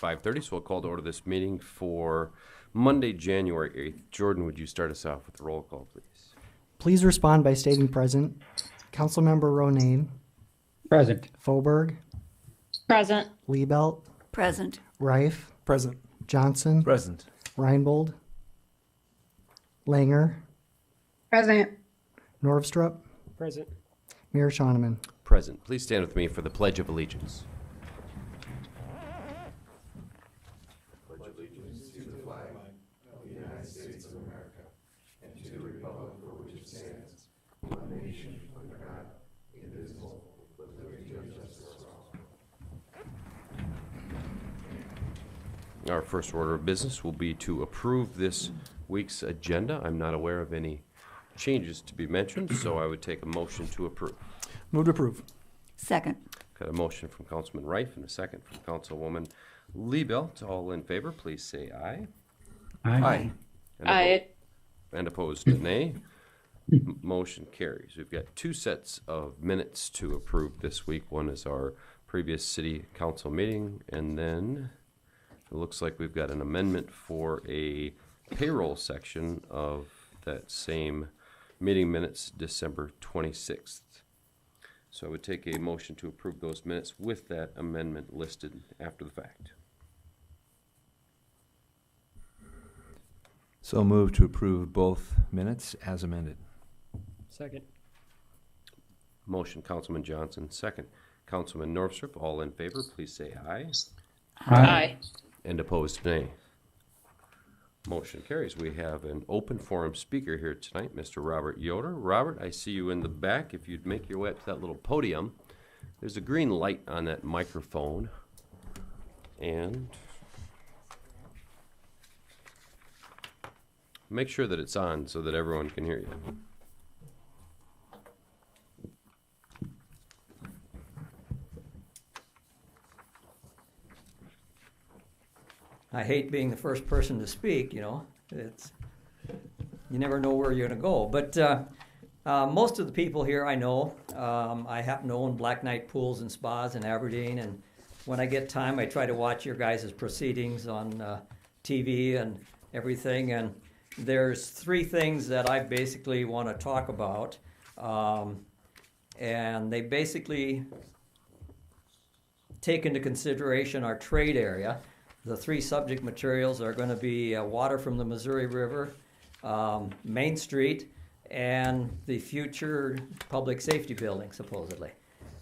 5:30, so we'll call to order this meeting for Monday, January 8th. Jordan, would you start us off with a roll call, please? Please respond by stating present. Councilmember Ronayne. Present. Faubourg. Present. Liebelt. Present. Reif. Present. Johnson. Present. Reinbold. Langer. Present. Norvstrup. Present. Mayor Schoeneman. Present. Please stand with me for the Pledge of Allegiance. Our first order of business will be to approve this week's agenda. I'm not aware of any changes to be mentioned, so I would take a motion to approve. Move to approve. Second. Got a motion from Councilman Reif and a second from Councilwoman Liebelt. All in favor, please say aye. Aye. And opposed, nay. Motion carries. We've got two sets of minutes to approve this week. One is our previous city council meeting, and then it looks like we've got an amendment for a payroll section of that same meeting minutes, December 26th. So I would take a motion to approve those minutes with that amendment listed after the fact. So move to approve both minutes as amended. Second. Motion, Councilman Johnson, second. Councilman Norvstrup, all in favor, please say aye. Aye. And opposed, nay. Motion carries. We have an open forum speaker here tonight, Mr. Robert Yoder. Robert, I see you in the back. If you'd make your way up to that little podium, there's a green light on that microphone. And make sure that it's on so that everyone can hear you. I hate being the first person to speak, you know. You never know where you're going to go. But most of the people here I know. I happen to own Black Knight Pools and Spas in Aberdeen, and when I get time, I try to watch your guys' proceedings on TV and everything. And there's three things that I basically want to talk about. And they basically take into consideration our trade area. The three subject materials are going to be water from the Missouri River, Main Street, and the future public safety building, supposedly.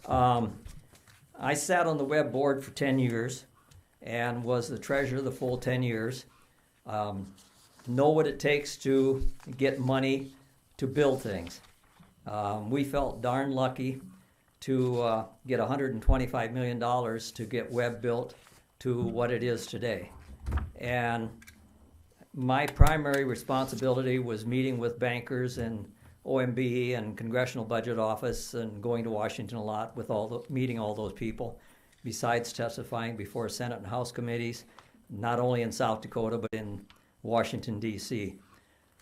I sat on the web board for 10 years and was the treasurer the full 10 years. Know what it takes to get money to build things. We felt darn lucky to get $125 million to get web built to what it is today. And my primary responsibility was meeting with bankers and OMB and Congressional Budget Office and going to Washington a lot with meeting all those people, besides testifying before Senate and House committees, not only in South Dakota, but in Washington, D.C.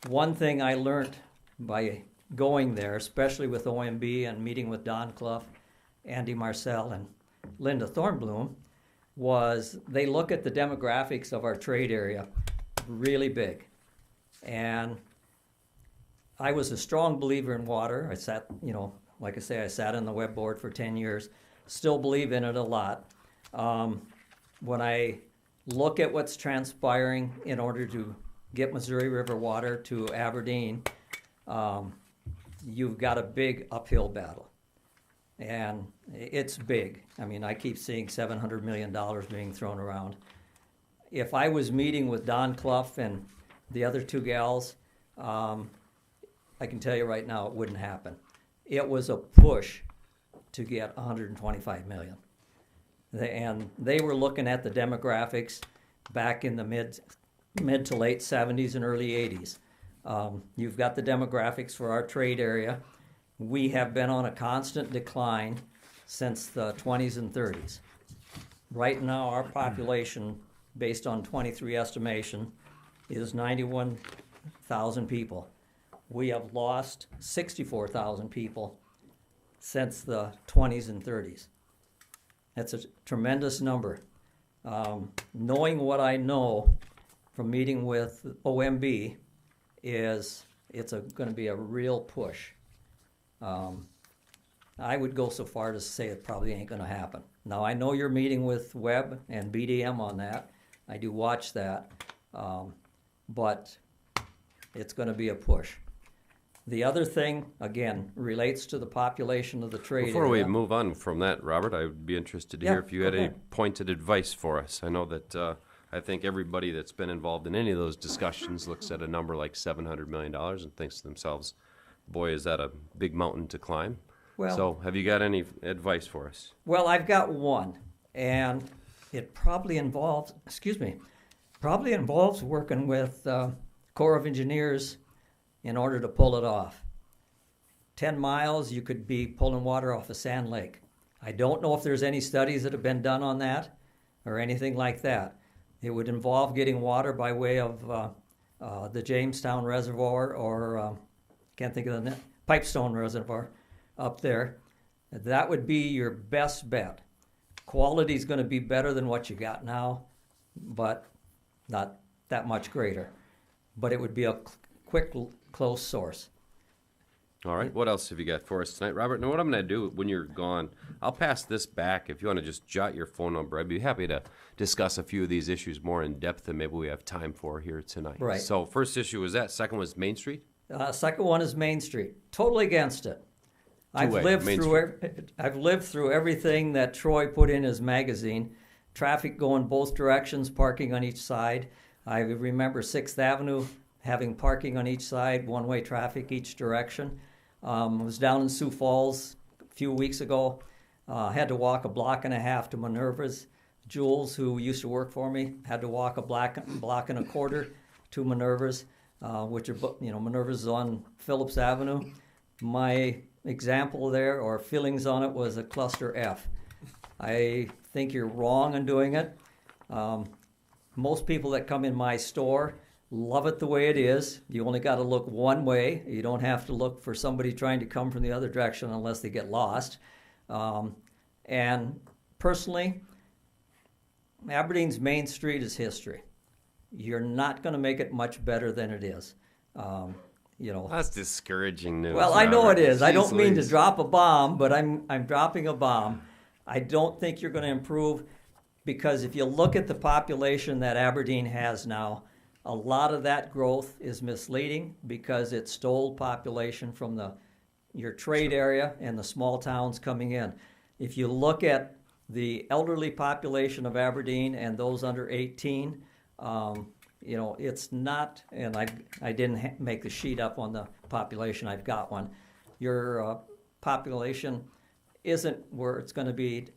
One thing I learned by going there, especially with OMB and meeting with Don Clough, Andy Marcel, and Linda Thornblum, was they look at the demographics of our trade area really big. And I was a strong believer in water. I sat, like I say, I sat on the web board for 10 years, still believe in it a lot. When I look at what's transpiring in order to get Missouri River water to Aberdeen, you've got a big uphill battle. And it's big. I mean, I keep seeing $700 million being thrown around. If I was meeting with Don Clough and the other two gals, I can tell you right now it wouldn't happen. It was a push to get $125 million. And they were looking at the demographics back in the mid to late 70s and early 80s. You've got the demographics for our trade area. We have been on a constant decline since the 20s and 30s. Right now, our population, based on 23 estimation, is 91,000 people. We have lost 64,000 people since the 20s and 30s. That's a tremendous number. Knowing what I know from meeting with OMB is it's going to be a real push. I would go so far to say it probably ain't going to happen. Now, I know you're meeting with Webb and BDM on that. I do watch that. But it's going to be a push. The other thing, again, relates to the population of the trade Before we area. move on from that, Robert, I would be interested to Yeah, hear if you had go any ahead. pointed advice for us. I know that I think everybody that's been involved in any of those discussions looks at a number like $700 million and thinks to themselves, boy, is that a big mountain to climb. Well- So have you got any advice for us? Well, I've got one, and it probably involves, working with Corps of Engineers in order to pull it off. 10 miles, you could be pulling water off a Sand Lake. I don't know if there's any studies that have been done on that or anything like that. It would involve getting water by way of the Jamestown Reservoir or, can't think of the Pipestone Reservoir up there. That would be your best bet. Quality is going to be better than what you got now, but not that much greater. But it would be a quick, close source. All right, what else have you got for us tonight, Robert? Now, what I'm going to do when you're gone, I'll pass this back. If you want to just jot your phone number, I'd be happy to discuss a few of these issues more in depth than maybe we have time for here tonight. Right. So first issue was that. Second was Main Street. Second one is Main Street. Totally against it. I've Two-way, lived Main through everything that Troy put in his magazine. Traffic going both directions, parking on each side. I remember 6th Avenue having parking on each side, one-way traffic each direction. I was down in Sioux Falls a few weeks ago. Had to walk a block and a half to Minerva's. Jules, who used to work for me, had to walk a block and a quarter to Minerva's, which are, Minerva's is on Phillips Avenue. My example there, or feelings on it, was a cluster F. I think you're wrong in doing it. Most people that come in my store love it the way it is. You only got to look one way. You don't have to look for somebody trying to come from the other direction unless they get lost. And personally, Aberdeen's Main Street is history. You're not going to make it much better than it is. That's discouraging news. Well, I know Robert. it is. I don't Jeez mean to Louise. drop a bomb, but I'm dropping a bomb. I don't think you're going to improve because if you look at the population that Aberdeen has now, a lot of that growth is misleading because it stole population from your trade area and the small towns coming in. If you look at the elderly population of Aberdeen and those under 18, it's not, and I didn't make the sheet up on the population, I've got one. Your population isn't where it's going to be,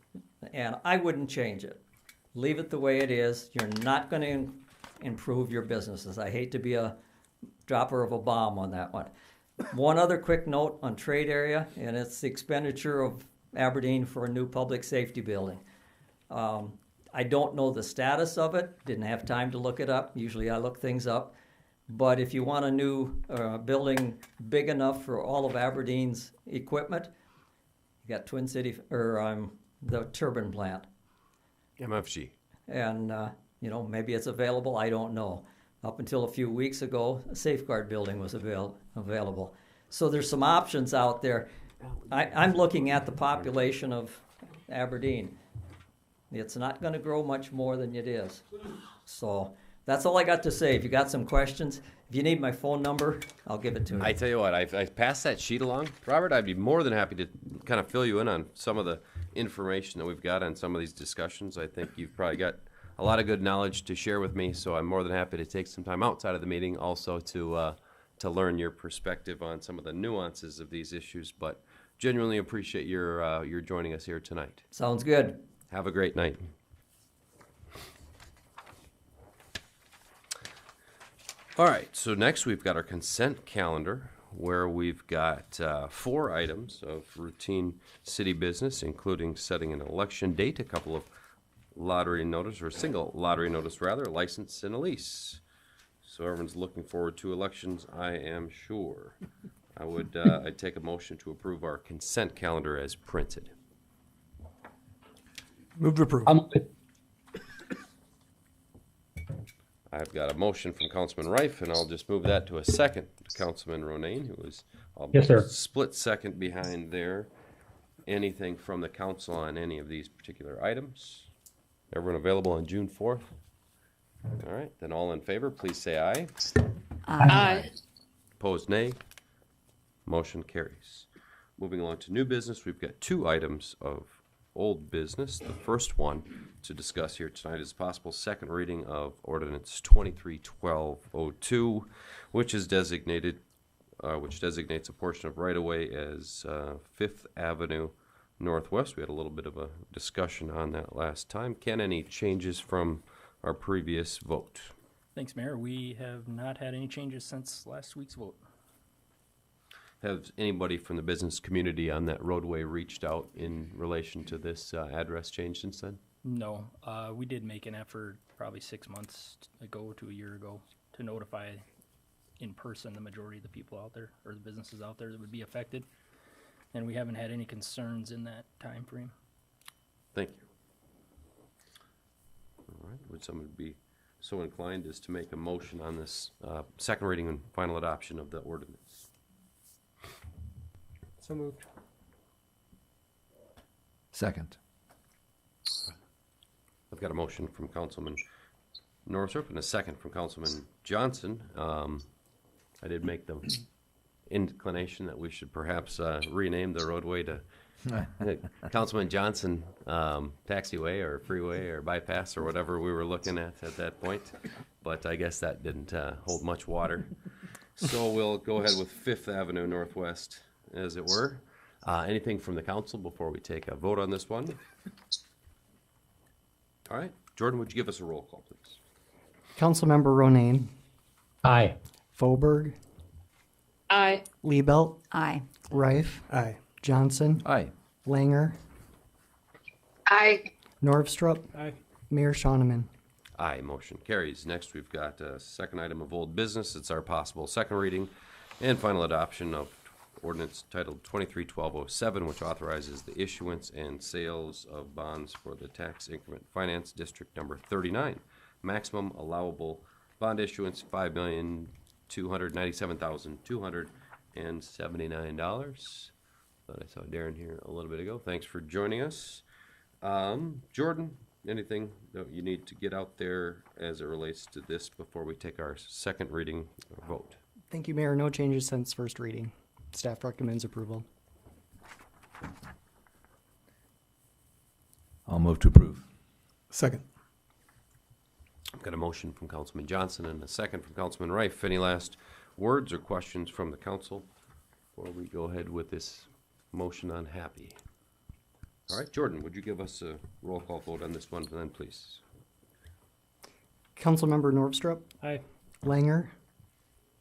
and I wouldn't change it. Leave it the way it is. You're not going to improve your businesses. I hate to be a dropper of a bomb on that one. One other quick note on trade area, and it's the expenditure of Aberdeen for a new public safety building. I don't know the status of it. Didn't have time to look it up. Usually I look things up. But if you want a new building big enough for all of Aberdeen's equipment, you got Twin City, the turbine plant. MFG. And, maybe it's available. I don't know. Up until a few weeks ago, a Safeguard building was available. So there's some options out there. I'm looking at the population of Aberdeen. It's not going to grow much more than it is. So that's all I got to say. If you got some questions, if you need my phone number, I'll give it to you. I tell you what, I passed that sheet along. Robert, I'd be more than happy to kind of fill you in on some of the information that we've got on some of these discussions. I think you've probably got a lot of good knowledge to share with me, so I'm more than happy to take some time outside of the meeting also to learn your perspective on some of the nuances of these issues. But genuinely appreciate your joining us here tonight. Sounds good. Have a great night. All right, so next we've got our consent calendar where we've got 4 items of routine city business, including setting an election date, a couple of lottery notice, or a single lottery notice rather, a license and a lease. So everyone's looking forward to elections, I am sure. I'd take a motion to approve our consent calendar as printed. Move to approve. I've got a motion from Councilman Rife, and I'll just move that to a second to Councilman Ronayne, who was Yes, sir. split second behind there. Anything from the council on any of these particular items? Everyone available on June 4th? All right, then all in favor, please say aye. Aye. Opposed, nay. Motion carries. Moving along to new business, we've got 2 items of old business. The first one to discuss here tonight is possible second reading of ordinance 23-1202, which designates a portion of right-of-way as 5th Avenue Northwest. We had a little bit of a discussion on that last time. Ken, any changes from our previous vote? Thanks, Mayor. We have not had any changes since last week's vote. Has anybody from the business community on that roadway reached out in relation to this address change since then? No, we did make an effort probably 6 months ago to a year ago to notify in person the majority of the people out there or the businesses out there that would be affected. And we haven't had any concerns in that time frame. Thank you. All right, would someone be so inclined as to make a motion on this second reading and final adoption of the ordinance? So moved. Second. I've got a motion from Councilman Northrup and a second from Councilman Johnson. I did make the inclination that we should perhaps rename the roadway to Councilman Johnson Taxiway or Freeway or Bypass or whatever we were looking at that point. But I guess that didn't hold much water. So we'll go ahead with 5th Avenue Northwest, as it were. Anything from the council before we take a vote on this one? All right. Jordan, would you give us a roll call, please? Councilmember Ronayne, Aye. Fauberg, Aye. Liebelt, Aye. Rife, Aye. Johnson, Aye. Langer, Aye. Norvstrup, Aye. Mayor Shonneman. Aye, motion carries. Next, we've got a second item of old business. It's our possible second reading and final adoption of ordinance titled 23-1207, which authorizes the issuance and sales of bonds for the tax increment finance district number 39. Maximum allowable bond issuance, $5,297,279. Thought I saw Darren here a little bit ago. Thanks for joining us. Jordan, anything that you need to get out there as it relates to this before we take our second reading vote? Thank you, Mayor. No changes since first reading. Staff recommends approval. I'll move to approve. Second. I've got a motion from Councilman Johnson and a second from Councilman Rife. Any last words or questions from the council before we go ahead with this motion on Happy? All right, Jordan, would you give us a roll call vote on this one then, please? Councilmember Norvstrup, Aye. Langer,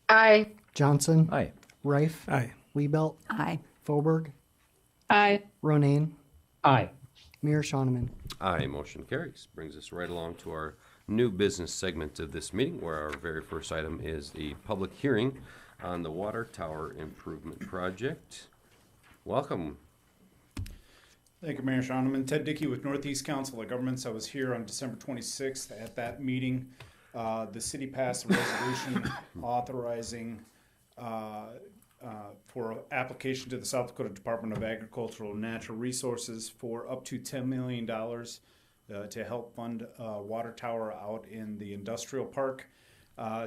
Aye. Johnson, Aye. Rife, Aye. Liebelt, Aye. Fauberg, Aye. Ronayne, Aye. Mayor Shonneman. Aye, motion carries. Brings us right along to our new business segment of this meeting, where our very first item is the public hearing on the water tower improvement project. Welcome. Thank you, Mayor Shonneman. Ted Dickey with Northeast Council of Governments. I was here on December 26th at that meeting. The city passed a resolution authorizing for application to the South Dakota Department of Agricultural and Natural Resources for up to $10 million to help fund a water tower out in the industrial park.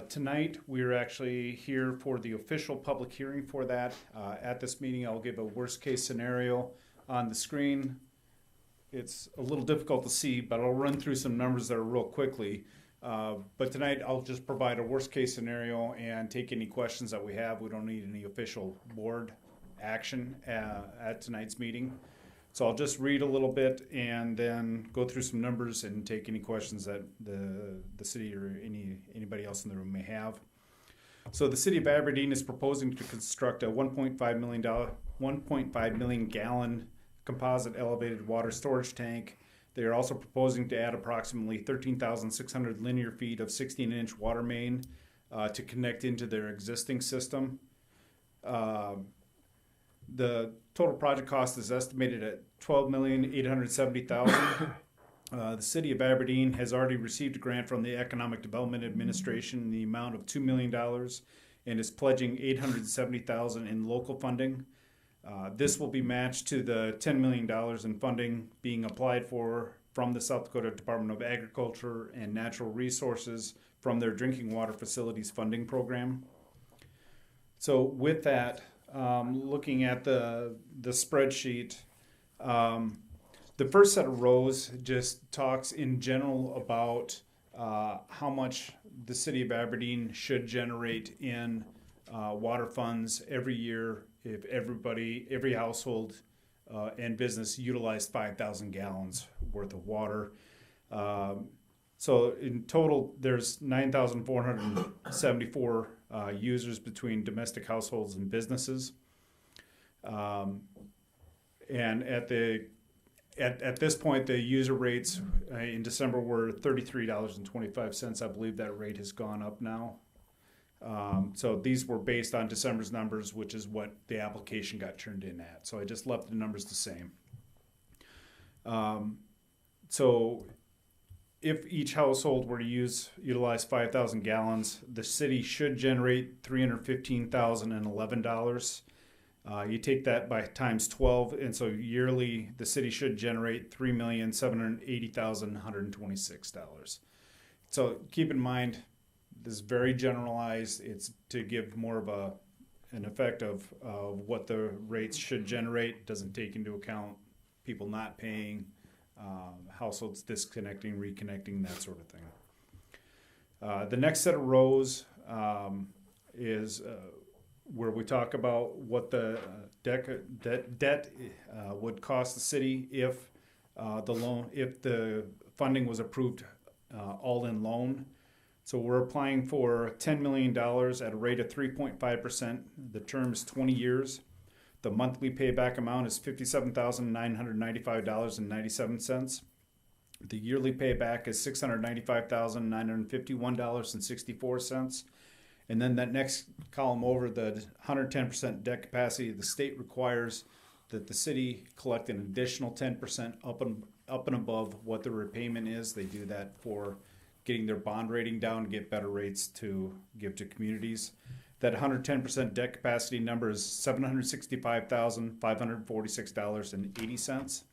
Tonight, we're actually here for the official public hearing for that. At this meeting, I'll give a worst-case scenario on the screen. It's a little difficult to see, but I'll run through some numbers there real quickly. But tonight, I'll just provide a worst-case scenario and take any questions that we have. We don't need any official board action at tonight's meeting. So I'll just read a little bit and then go through some numbers and take any questions that the city or anybody else in the room may have. So the city of Aberdeen is proposing to construct a $1.5 million gallon composite elevated water storage tank. They are also proposing to add approximately 13,600 linear feet of 16-inch water main to connect into their existing system. The total project cost is estimated at $12,870,000. The city of Aberdeen has already received a grant from the Economic Development Administration in the amount of $2 million and is pledging $870,000 in local funding. This will be matched to the $10 million in funding being applied for from the South Dakota Department of Agriculture and Natural Resources from their drinking water facilities funding program. So with that, looking at the spreadsheet, the first set of rows just talks in general about how much the city of Aberdeen should generate in water funds every year if every household and business utilized 5,000 gallons worth of water. So in total, there's 9,474 users between domestic households and businesses. And at this point, the user rates in December were $33.25. I believe that rate has gone up now. So these were based on December's numbers, which is what the application got turned in at. So I just left the numbers the same. So if each household were to utilize 5,000 gallons, the city should generate $315,011. You take that by times 12, and so yearly the city should generate $3,780,126. So keep in mind, this is very generalized. It's to give more of an effect of what the rates should generate. It doesn't take into account people not paying, households disconnecting, reconnecting, that sort of thing. The next set of rows is where we talk about what the debt would cost the city if the funding was approved all-in loan. So we're applying for $10 million at a rate of 3.5%. The term is 20 years. The monthly payback amount is $57,995.97. The yearly payback is $695,951.64. And then that next column over, the 110% debt capacity, the state requires that the city collect an additional 10% up and above what the repayment is. They do that for getting their bond rating down to get better rates to give to communities. That 110% debt capacity number is $765,546.80.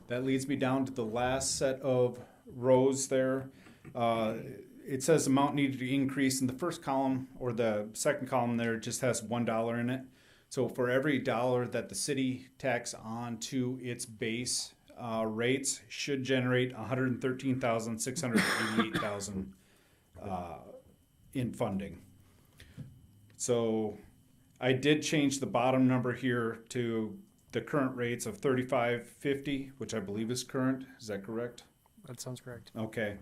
That leads me down to the last set of rows there. It says amount needed to increase in the first column, or the second column there just has $1 in it. So for every dollar that the city tacks on to its base rates should generate $113,688 in funding. So I did change the bottom number here to the current rates of $35.50, which I believe is current. Is that correct? That sounds correct. Okay.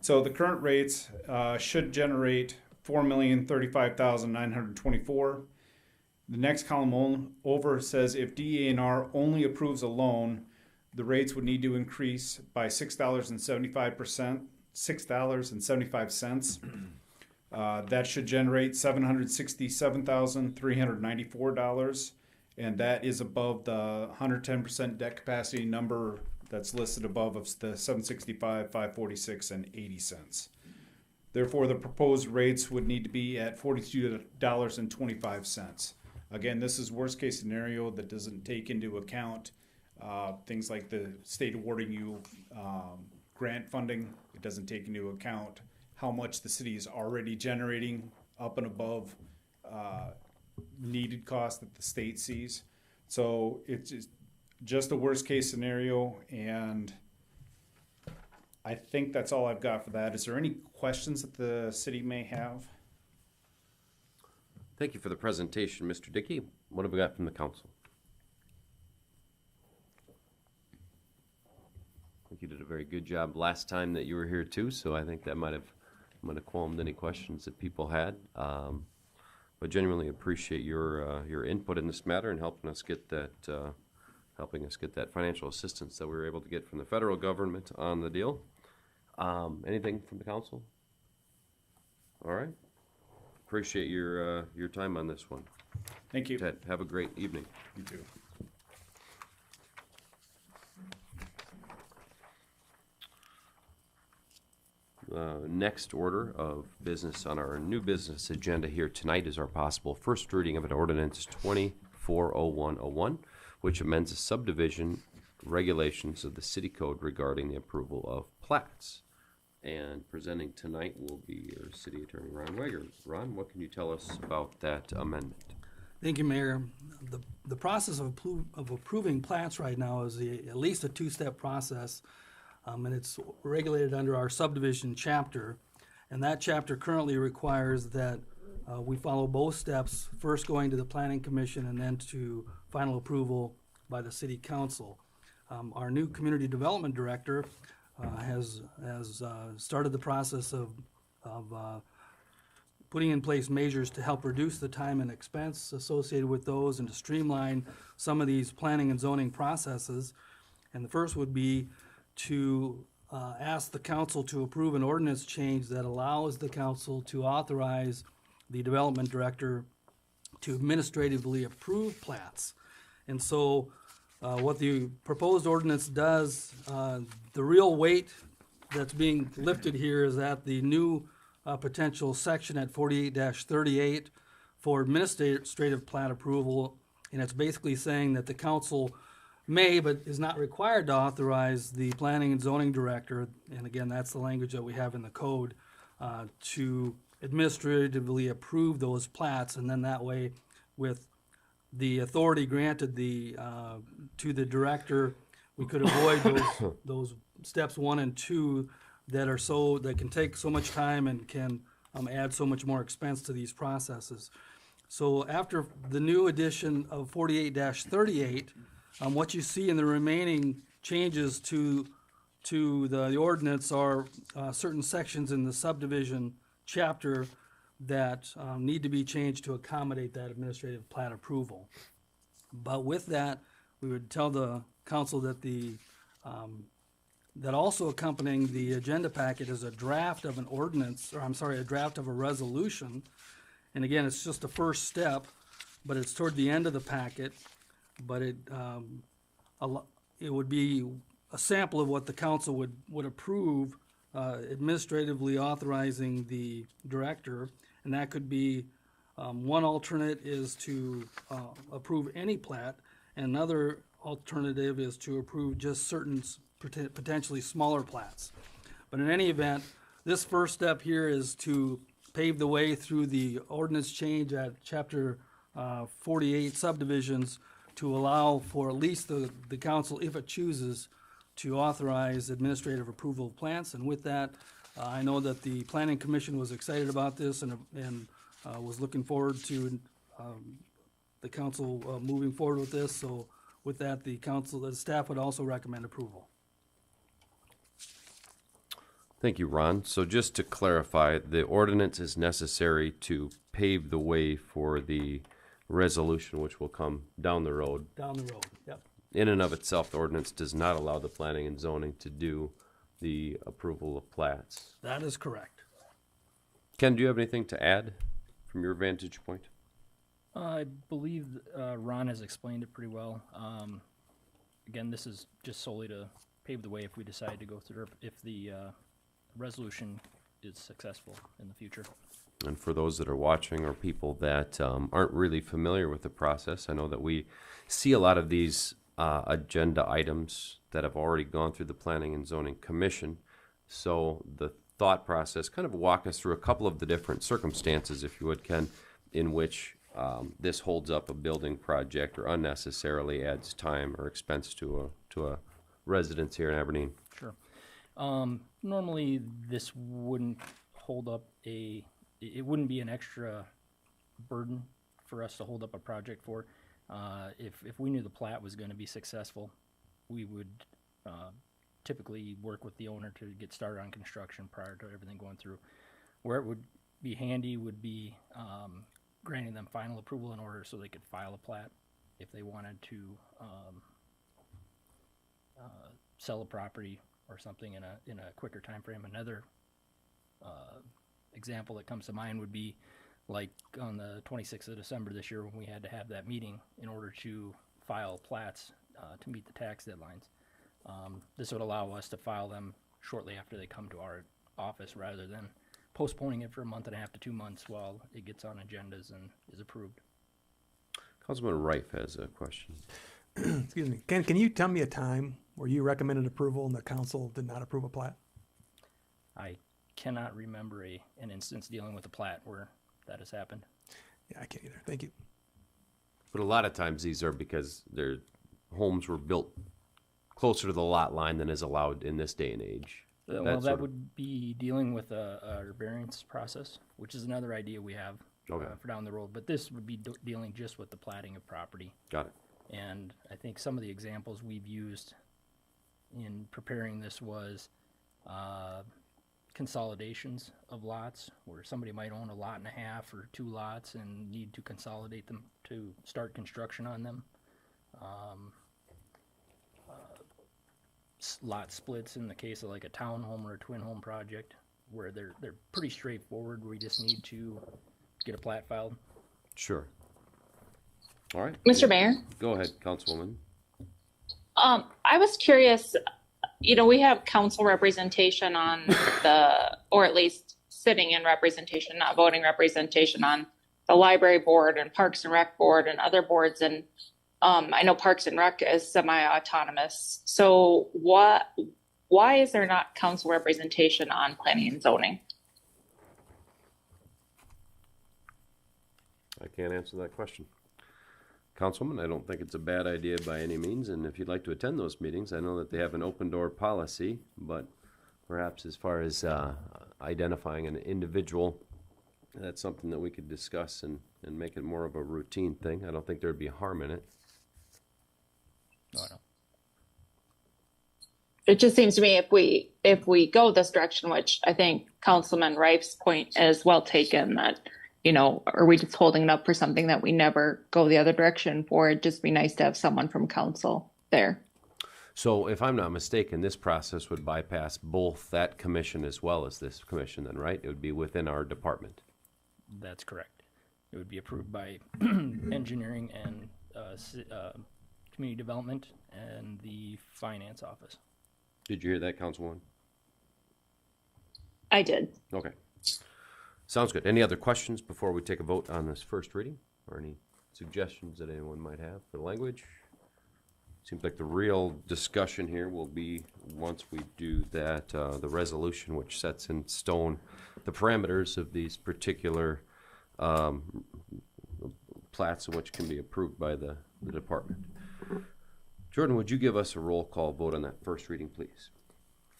So the current rates should generate $4,035,924. The next column over says if DENR only approves a loan, the rates would need to increase by $6.75. That should generate $767,394, and that is above the 110% debt capacity number that's listed above of the $765, $546, and 80 cents. Therefore, the proposed rates would need to be at $42.25. Again, this is worst case scenario that doesn't take into account things like the state awarding you grant funding. It doesn't take into account how much the city is already generating up and above needed cost that the state sees. So it's just a worst case scenario, and I think that's all I've got for that. Is there any questions that the city may have? Thank you for the presentation, Mr. Dickey. What have we got from the council? I think you did a very good job last time that you were here too, so I think that might have qualmed any questions that people had. But genuinely appreciate your input in this matter and helping us get that financial assistance that we were able to get from the federal government on the deal. Anything from the council? All right. Appreciate your time on this one. Thank you. Ted, have a great evening. You too. next order of business on our new business agenda here tonight is our possible first reading of an ordinance 240101, which amends the subdivision regulations of the city code regarding the approval of plats. And presenting tonight will be your city attorney, Ron Wager. Ron, what can you tell us about that amendment? Thank you, Mayor. The process of approving plats right now is at least a two-step process, and it's regulated under our subdivision chapter. And that chapter currently requires that we follow both steps, first going to the Planning Commission and then to final approval by the City Council. Our new Community Development Director has started the process of putting in place measures to help reduce the time and expense associated with those and to streamline some of these planning and zoning processes. And the first would be to ask the council to approve an ordinance change that allows the council to authorize the development director to administratively approve plats. And so what the proposed ordinance does, the real weight that's being lifted here is that the new potential section at 48-38 for administrative plat approval, and it's basically saying that the council may, but is not required to authorize the planning and zoning director, and again, that's the language that we have in the code, to administratively approve those plats, and then that way, with the authority granted to the director, we could avoid those steps 1 and 2 that can take so much time and can add so much more expense to these processes. So after the new edition of 48-38, what you see in the remaining changes to the ordinance are certain sections in the subdivision chapter that need to be changed to accommodate that administrative plat approval. But with that, we would tell the council that that also accompanying the agenda packet is a draft of an ordinance, or I'm sorry, a draft of a resolution. And again, it's just a first step, but it's toward the end of the packet. But it would be a sample of what the council would approve, administratively authorizing the director. And that could be, one alternate is to approve any plat, and another alternative is to approve just certain potentially smaller plats. But in any event, this first step here is to pave the way through the ordinance change at chapter 48 subdivisions to allow for at least the council, if it chooses, to authorize administrative approval of plants. And with that, I know that the Planning Commission was excited about this and was looking forward to the council moving forward with this. So with that, the staff would also recommend approval. Thank you, Ron. So just to clarify, the ordinance is necessary to pave the way for the resolution, which will come down the road. Down the road, yep. In and of itself, the ordinance does not allow the planning and zoning to do the approval of plats. That is correct. Ken, do you have anything to add from your vantage point? I believe Ron has explained it pretty well. Again, this is just solely to pave the way if we decide to go through, if the resolution is successful in the future. And for those that are watching or people that aren't really familiar with the process, I know that we see a lot of these agenda items that have already gone through the Planning and Zoning Commission. So the thought process, kind of walk us through a couple of the different circumstances, if you would, Ken, in which this holds up a building project or unnecessarily adds time or expense to a residence here in Aberdeen. Sure. Normally, this wouldn't hold up it wouldn't be an extra burden for us to hold up a project for. If we knew the plat was going to be successful, we would typically work with the owner to get started on construction prior to everything going through. Where it would be handy would be granting them final approval in order so they could file a plat if they wanted to sell a property or something in a quicker time frame. Another example that comes to mind would be like on the 26th of December this year when we had to have that meeting in order to file plats to meet the tax deadlines. This would allow us to file them shortly after they come to our office rather than postponing it for a month and a half to 2 months while it gets on agendas and is approved. Councilman Rife has a question. Excuse me. Can you tell me a time where you recommended approval and the council did not approve a plat? I cannot remember an instance dealing with a plat where that has happened. Yeah, I can't either. Thank you. But a lot of times these are because their homes were built closer to the lot line than is allowed in this day and age. Well, That that sort of- would be dealing with a variance process, which is another idea we have Okay. for down the road. But this would be dealing just with the platting of property. Got it. And I think some of the examples we've used in preparing this was consolidations of lots, where somebody might own a lot and a half or 2 lots and need to consolidate them to start construction on them. Lot splits in the case of like a townhome or a twin home project, where they're pretty straightforward. We just need to get a plat filed. Sure. All right. Mr. Mayor, Go ahead, Councilwoman. I was curious, we have council representation on or at least sitting in representation, not voting representation on the library board and Parks and Rec board and other boards. And I know Parks and Rec is semi-autonomous. So why is there not council representation on planning and zoning? I can't answer that question. Councilwoman, I don't think it's a bad idea by any means, and if you'd like to attend those meetings, I know that they have an open door policy, but perhaps as far as identifying an individual, that's something that we could discuss and make it more of a routine thing. I don't think there'd be harm in it. No, I don't. It just seems to me if we go this direction, which I think Councilman Rife's point is well taken, that are we just holding it up for something that we never go the other direction for? It'd just be nice to have someone from council there. So if I'm not mistaken, this process would bypass both that commission as well as this commission then, right? It would be within our department. That's correct. It would be approved by engineering and community development and the finance office. Did you hear that, Councilwoman? I did. Okay. Sounds good. Any other questions before we take a vote on this first reading? Or any suggestions that anyone might have for the language? Seems like the real discussion here will be once we do that, the resolution which sets in stone the parameters of these particular plats which can be approved by the department. Jordan, would you give us a roll call vote on that first reading, please?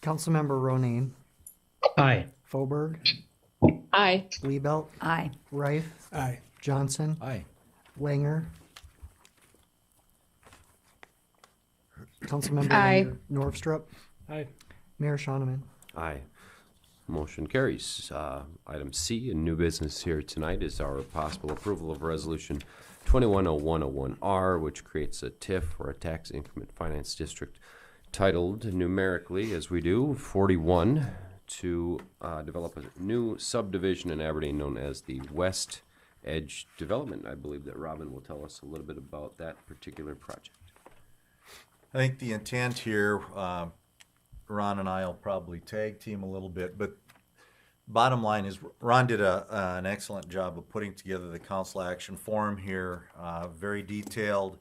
Councilmember Ronayne, Aye. Fauberg, Aye. Liebelt, Aye. Rife, Aye. Johnson, Aye. Langer. Councilmember Aye. Norvstrup, Aye. Mayor Shonneman. Aye. Motion carries. Item C in new business here tonight is our possible approval of Resolution 210101R, which creates a TIF, or a Tax Increment Finance District, titled numerically, as we do, 41, to develop a new subdivision in Aberdeen known as the West Edge Development. I believe that Robin will tell us a little bit about that particular project. I think the intent here, Ron and I will probably tag team a little bit, but bottom line is Ron did an excellent job of putting together the council action form here, very detailed.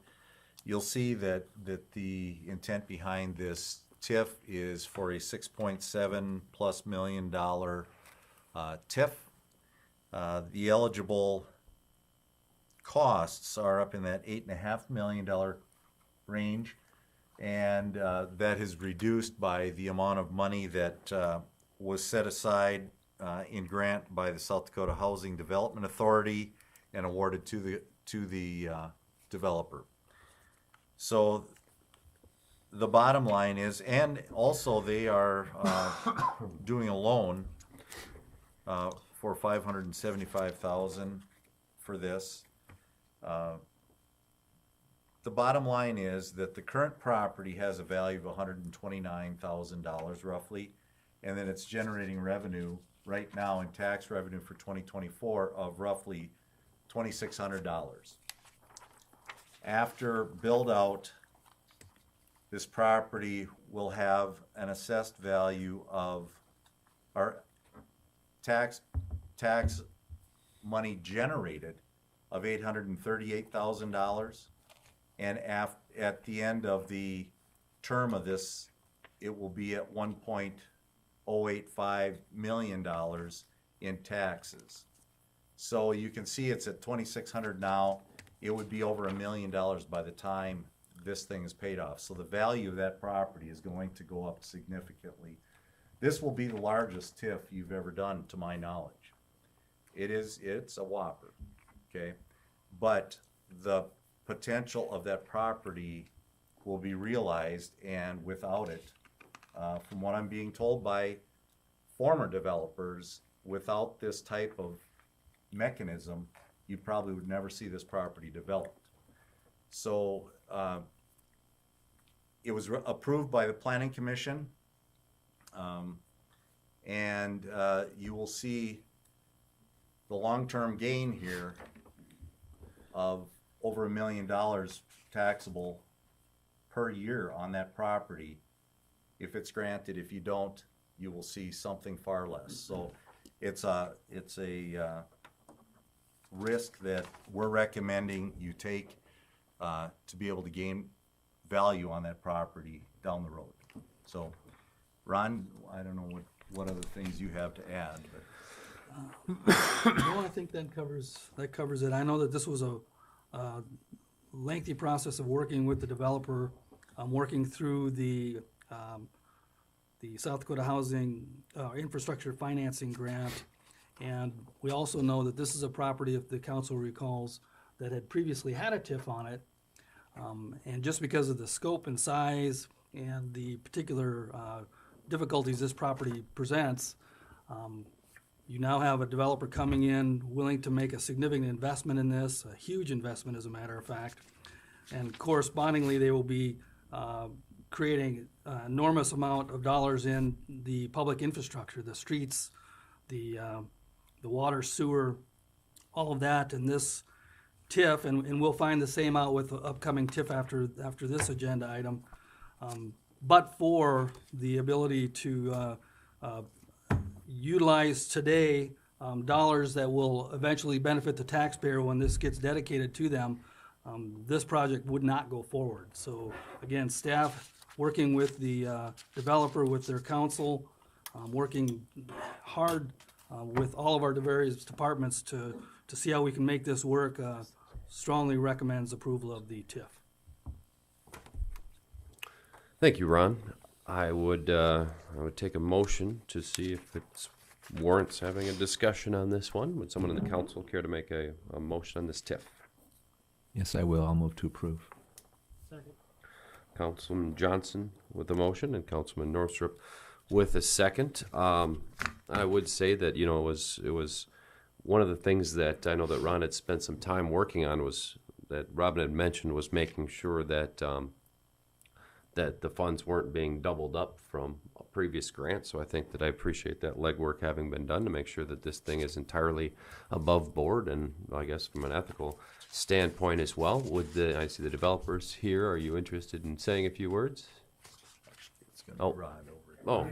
You'll see that the intent behind this TIF is for a $6.7+ million TIF. The eligible costs are up in that $8.5 million range, and that is reduced by the amount of money that was set aside in grant by the South Dakota Housing Development Authority and awarded to the developer. So the bottom line is, and also they are doing a loan for $575,000 for this. The bottom line is that the current property has a value of $129,000 roughly, and then it's generating revenue right now in tax revenue for 2024 of roughly $2,600. After build out, this property will have an assessed value of, or tax money generated of $838,000. And at the end of the term of this, it will be at $1.085 million in taxes. So you can see it's at 2,600 now. It would be over $1 million by the time this thing is paid off. So the value of that property is going to go up significantly. This will be the largest TIF you've ever done, to my knowledge. It's a whopper, okay? But the potential of that property will be realized, and without it, from what I'm being told by former developers, without this type of mechanism, you probably would never see this property developed. So it was approved by the Planning Commission, and you will see the long-term gain here of over $1 million taxable per year on that property if it's granted. If you don't, you will see something far less. So it's a risk that we're recommending you take to be able to gain value on that property down the road. So, Ron, I don't know what other things you have to add, but. No, I think that covers it. I know that this was a lengthy process of working with the developer, working through the South Dakota Housing Infrastructure Financing Grant, and we also know that this is a property, if the council recalls, that had previously had a TIF on it, and just because of the scope and size and the particular difficulties this property presents, you now have a developer coming in willing to make a significant investment in this, a huge investment as a matter of fact, and correspondingly they will be creating an enormous amount of dollars in the public infrastructure, the streets, the water, sewer, all of that, and this TIF, and we'll find the same out with the upcoming TIF after this agenda item, but for the ability to utilize today dollars that will eventually benefit the taxpayer when this gets dedicated to them, this project would not go forward. So again, staff working with the developer, with their council, working hard with all of our various departments to see how we can make this work, strongly recommends approval of the TIF. Thank you, Ron. I would take a motion to see if it warrants having a discussion on this one. Would someone in the council care to make a motion on this TIF? Yes, I will. I'll move to approve. Councilman Johnson with the motion and Councilman Northrup with a second. I would say that, it was one of the things that I know that Ron had spent some time working on, was that Robin had mentioned, was making sure that that the funds weren't being doubled up from a previous grant. So I think that I appreciate that legwork having been done to make sure that this thing is entirely above board, and I guess from an ethical standpoint as well. I see the developers here. Are you interested in saying a few words? Oh,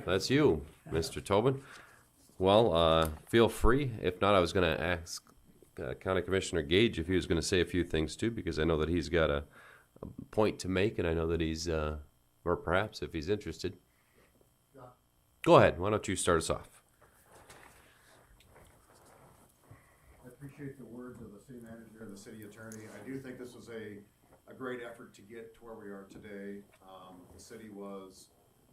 that's you, Mr. Tobin. Well, feel free. If not, I was going to ask County Commissioner Gage if he was going to say a few things too, because I know that he's got a point to make, and I know that he's, or perhaps if he's interested. Go ahead. Why don't you start us off? I appreciate the words of the city manager and the city attorney. I do think this was a great effort to get to where we are today. The city was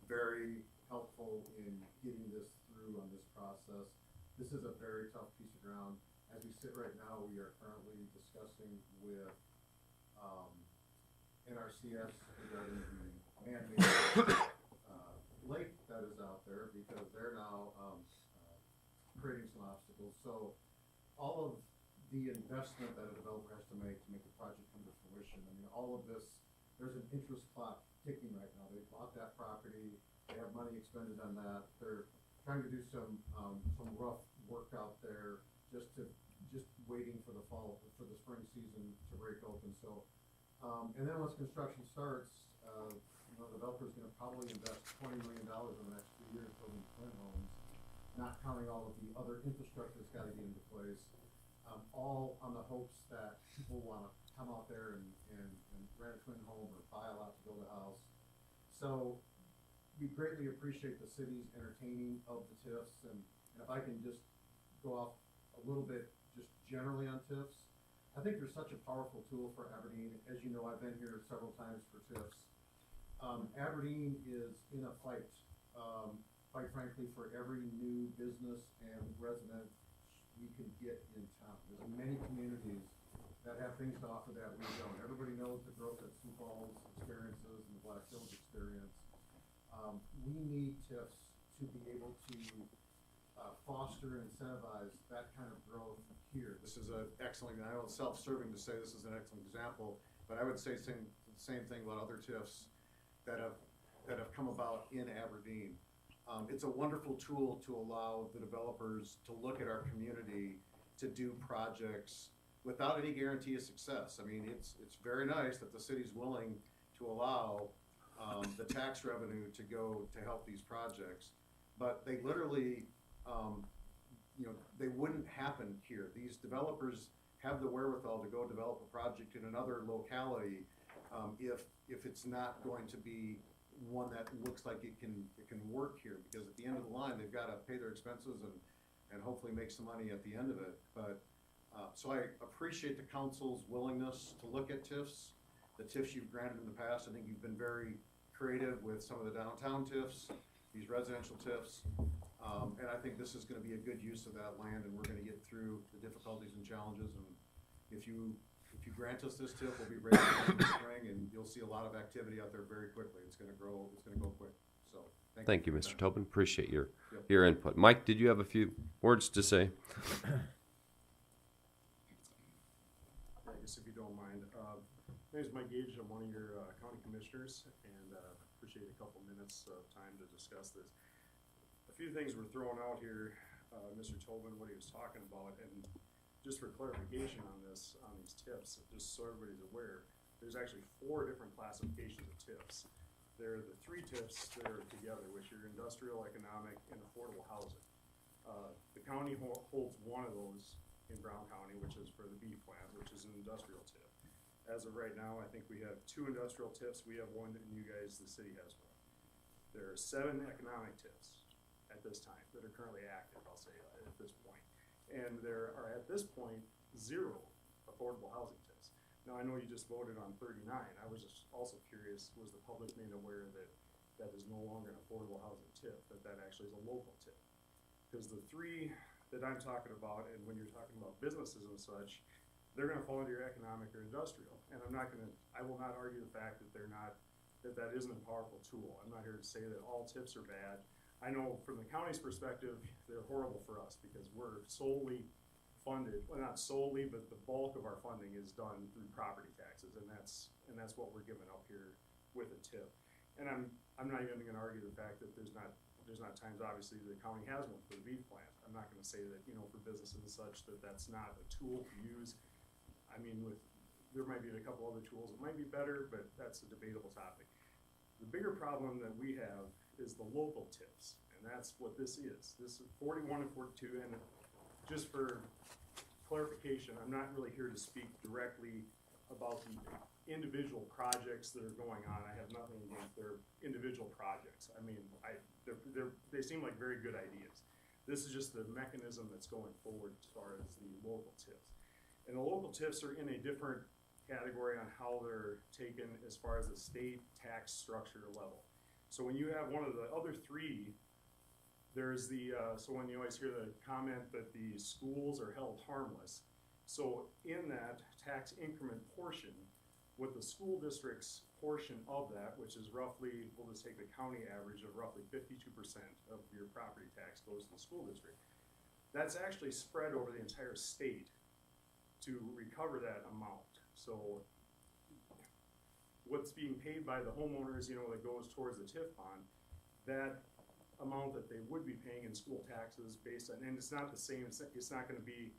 very helpful in getting this through on this process. This is a very tough piece of ground. As we sit right now, we are currently discussing with NRCS regarding the man-made lake that is out there, because they're now creating some obstacles. So all of the investment that a developer has to make the project come to fruition, I mean, all of this, there's an interest clock ticking right now. They bought that property, they have money expended on that. They're trying to do some rough work out there, just waiting for the spring season to break open. So, and then once construction starts, the developer's going to probably invest $20 million in the next 2 years building twin homes. not counting all of the other infrastructure that's gotta get into place. All on the hopes that people wanna come out there and rent a twin home or buy a lot to build a house. So we greatly appreciate the city's entertaining of the TIFs, and if I can just go off a little bit, just generally on TIFs, I think they're such a powerful tool for Aberdeen. As you know, I've been here several times for TIFs. Aberdeen is in a fight, quite frankly, for every new business and resident we can get in town. There's many communities that have things to offer that we don't. Everybody knows the growth that Sioux Falls experiences and the Black Hills experience. We need TIFs to be able to foster and incentivize that kind of growth here. This is an excellent, I know it's self-serving to say this is an excellent example, but I would say the same thing about other TIFs that have come about in Aberdeen. It's a wonderful tool to allow the developers to look at our community to do projects without any guarantee of success. I mean, it's very nice that the city's willing to allow the tax revenue to go to help these projects, but they literally, they wouldn't happen here. These developers have the wherewithal to go develop a project in another locality if it's not going to be one that looks like it can work here, because at the end of the line they've got to pay their expenses and hopefully make some money at the end of it. But so I appreciate the council's willingness to look at TIFs. The TIFs you've granted in the past, I think you've been very creative with some of the downtown TIFs, these residential TIFs, and I think this is going to be a good use of that land, and we're going to get through the difficulties and challenges. And if you grant us this TIF, we'll be ready for the spring, and you'll see a lot of activity out there very quickly. It's going to grow. It's going to go quick. So Thank you, Mr. Tobin. Appreciate your Yep. your input. Mike, did you have a few words to say? I guess if you don't mind. My name is Mike Gage. I'm one of your county commissioners, and appreciate a couple minutes of time to discuss this. A few things were thrown out here, Mr. Tobin, what he was talking about, and just for clarification on this, on these TIFs, just so everybody's aware, there's actually 4 different classifications of TIFs. There are the 3 TIFs that are together, which are industrial, economic, and affordable housing. The county holds one of those in Brown County, which is for the beef plant, which is an industrial TIF. As of right now, I think we have 2 industrial TIFs. We have one, and you guys, the city has one. There are 7 economic TIFs at this time that are currently active, I'll say, at this point. And there are, at this point, 0 affordable housing TIFs. Now, I know you just voted on 39. I was just also curious, was the public made aware that that is no longer an affordable housing TIF, that actually is a local TIF? Because the 3 that I'm talking about, and when you're talking about businesses and such, they're gonna fall into your economic or industrial. And I will not argue the fact that that isn't a powerful tool. I'm not here to say that all TIFs are bad. I know from the county's perspective, they're horrible for us because we're solely funded, well, not solely, but the bulk of our funding is done through property taxes, and that's what we're giving up here with a TIF. And I'm not even gonna argue the fact that there's not times, obviously, the county has one for the beef plant. I'm not gonna say that, for businesses and such, that's not a tool to use. I mean, there might be a couple other tools that might be better, but that's a debatable topic. The bigger problem that we have is the local TIFs, and that's what this is. This is 41 and 42, and just for clarification, I'm not really here to speak directly about the individual projects that are going on. I have nothing against their individual projects. I mean, they seem like very good ideas. This is just the mechanism that's going forward as far as the local TIFs. And the local TIFs are in a different category on how they're taken as far as the state tax structure level. So when you have one of the other 3, there's so when you always hear the comment that the schools are held harmless, so in that tax increment portion, with the school district's portion of that, which is roughly, we'll just take the county average of roughly 52% of your property tax goes to the school district. That's actually spread over the entire state to recover that amount. So what's being paid by the homeowners, that goes towards the TIF bond, that amount that they would be paying in school taxes based on, and it's not the same, it's not gonna be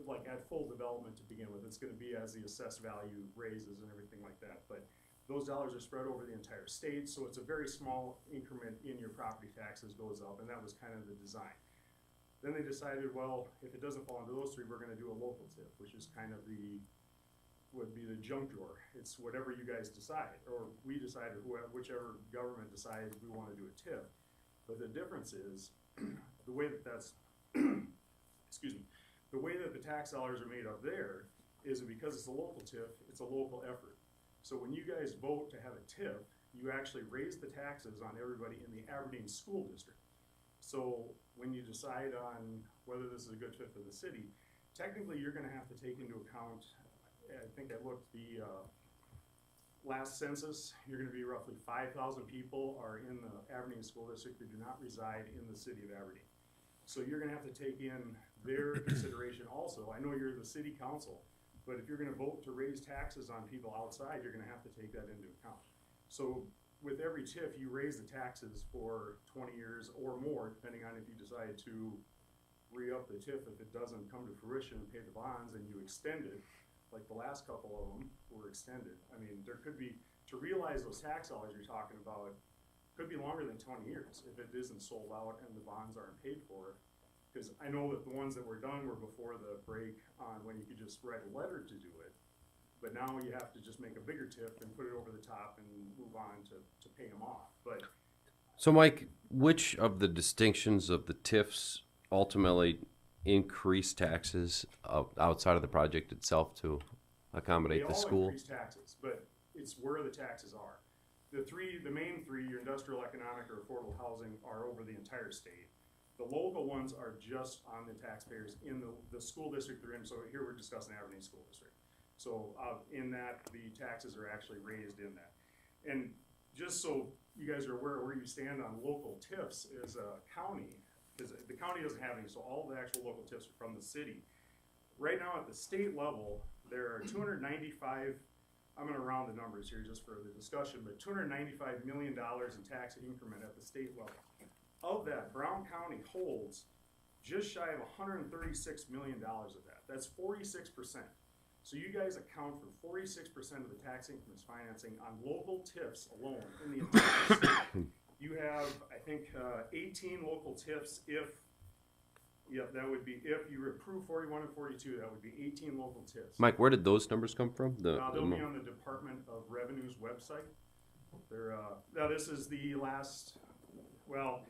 like at full development to begin with. It's gonna be as the assessed value raises and everything like that. But Those dollars are spread over the entire state, so it's a very small increment in your property taxes goes up, and that was kind of the design. Then they decided, well, if it doesn't fall into those three, we're gonna do a local tip, which is kind of would be the junk drawer. It's whatever you guys decide, or we decide, or whichever government decides we wanna do a tip. But the difference is, the way that's, excuse me, the way that the tax dollars are made up there is because it's a local tip, it's a local effort. So when you guys vote to have a tip, you actually raise the taxes on everybody in the Aberdeen School District. So when you decide on whether this is a good fit for the city, technically you're gonna have to take into account, I think I looked the last census, you're gonna be roughly 5,000 people are in the Aberdeen School District that do not reside in the city of Aberdeen. So you're gonna have to take in their consideration also. I know you're the city council, but if you're gonna vote to raise taxes on people outside, you're gonna have to take that into account. So with every TIF, you raise the taxes for 20 years or more, depending on if you decide to re-up the TIF if it doesn't come to fruition and pay the bonds, and you extend it, like the last couple of them were extended. I mean, there could be, to realize those tax dollars you're talking about, could be longer than 20 years if it isn't sold out and the bonds aren't paid for. Because I know that the ones that were done were before the break on when you could just write a letter to do it. But now you have to just make a bigger tip and put it over the top and move on to pay them off. But So, Mike, which of the distinctions of the TIFs ultimately increase taxes outside of the project itself to accommodate they the all school? increase taxes, but it's where the taxes are. The main three, your industrial, economic, or affordable housing, are over the entire state. The local ones are just on the taxpayers in the school district they're in. So here we're discussing Aberdeen School District. So in that, the taxes are actually raised in that. And just so you guys are aware where you stand on local TIFs as a county, because the county doesn't have any, so all the actual local TIFs are from the city. Right now at the state level, there are 295, I'm gonna round the numbers here just for the discussion, but $295 million in tax increment at the state level. Of that, Brown County holds just shy of $136 million of that. That's 46%. So you guys account for 46% of the tax increments financing on local TIFs alone in the entire state. You have, I think, 18 local TIFs that would be, if you approve 41 and 42, that would be 18 local TIFs. Mike, where did those numbers come from? They'll be on the Department of Revenue's website. They're, now this is the last, well,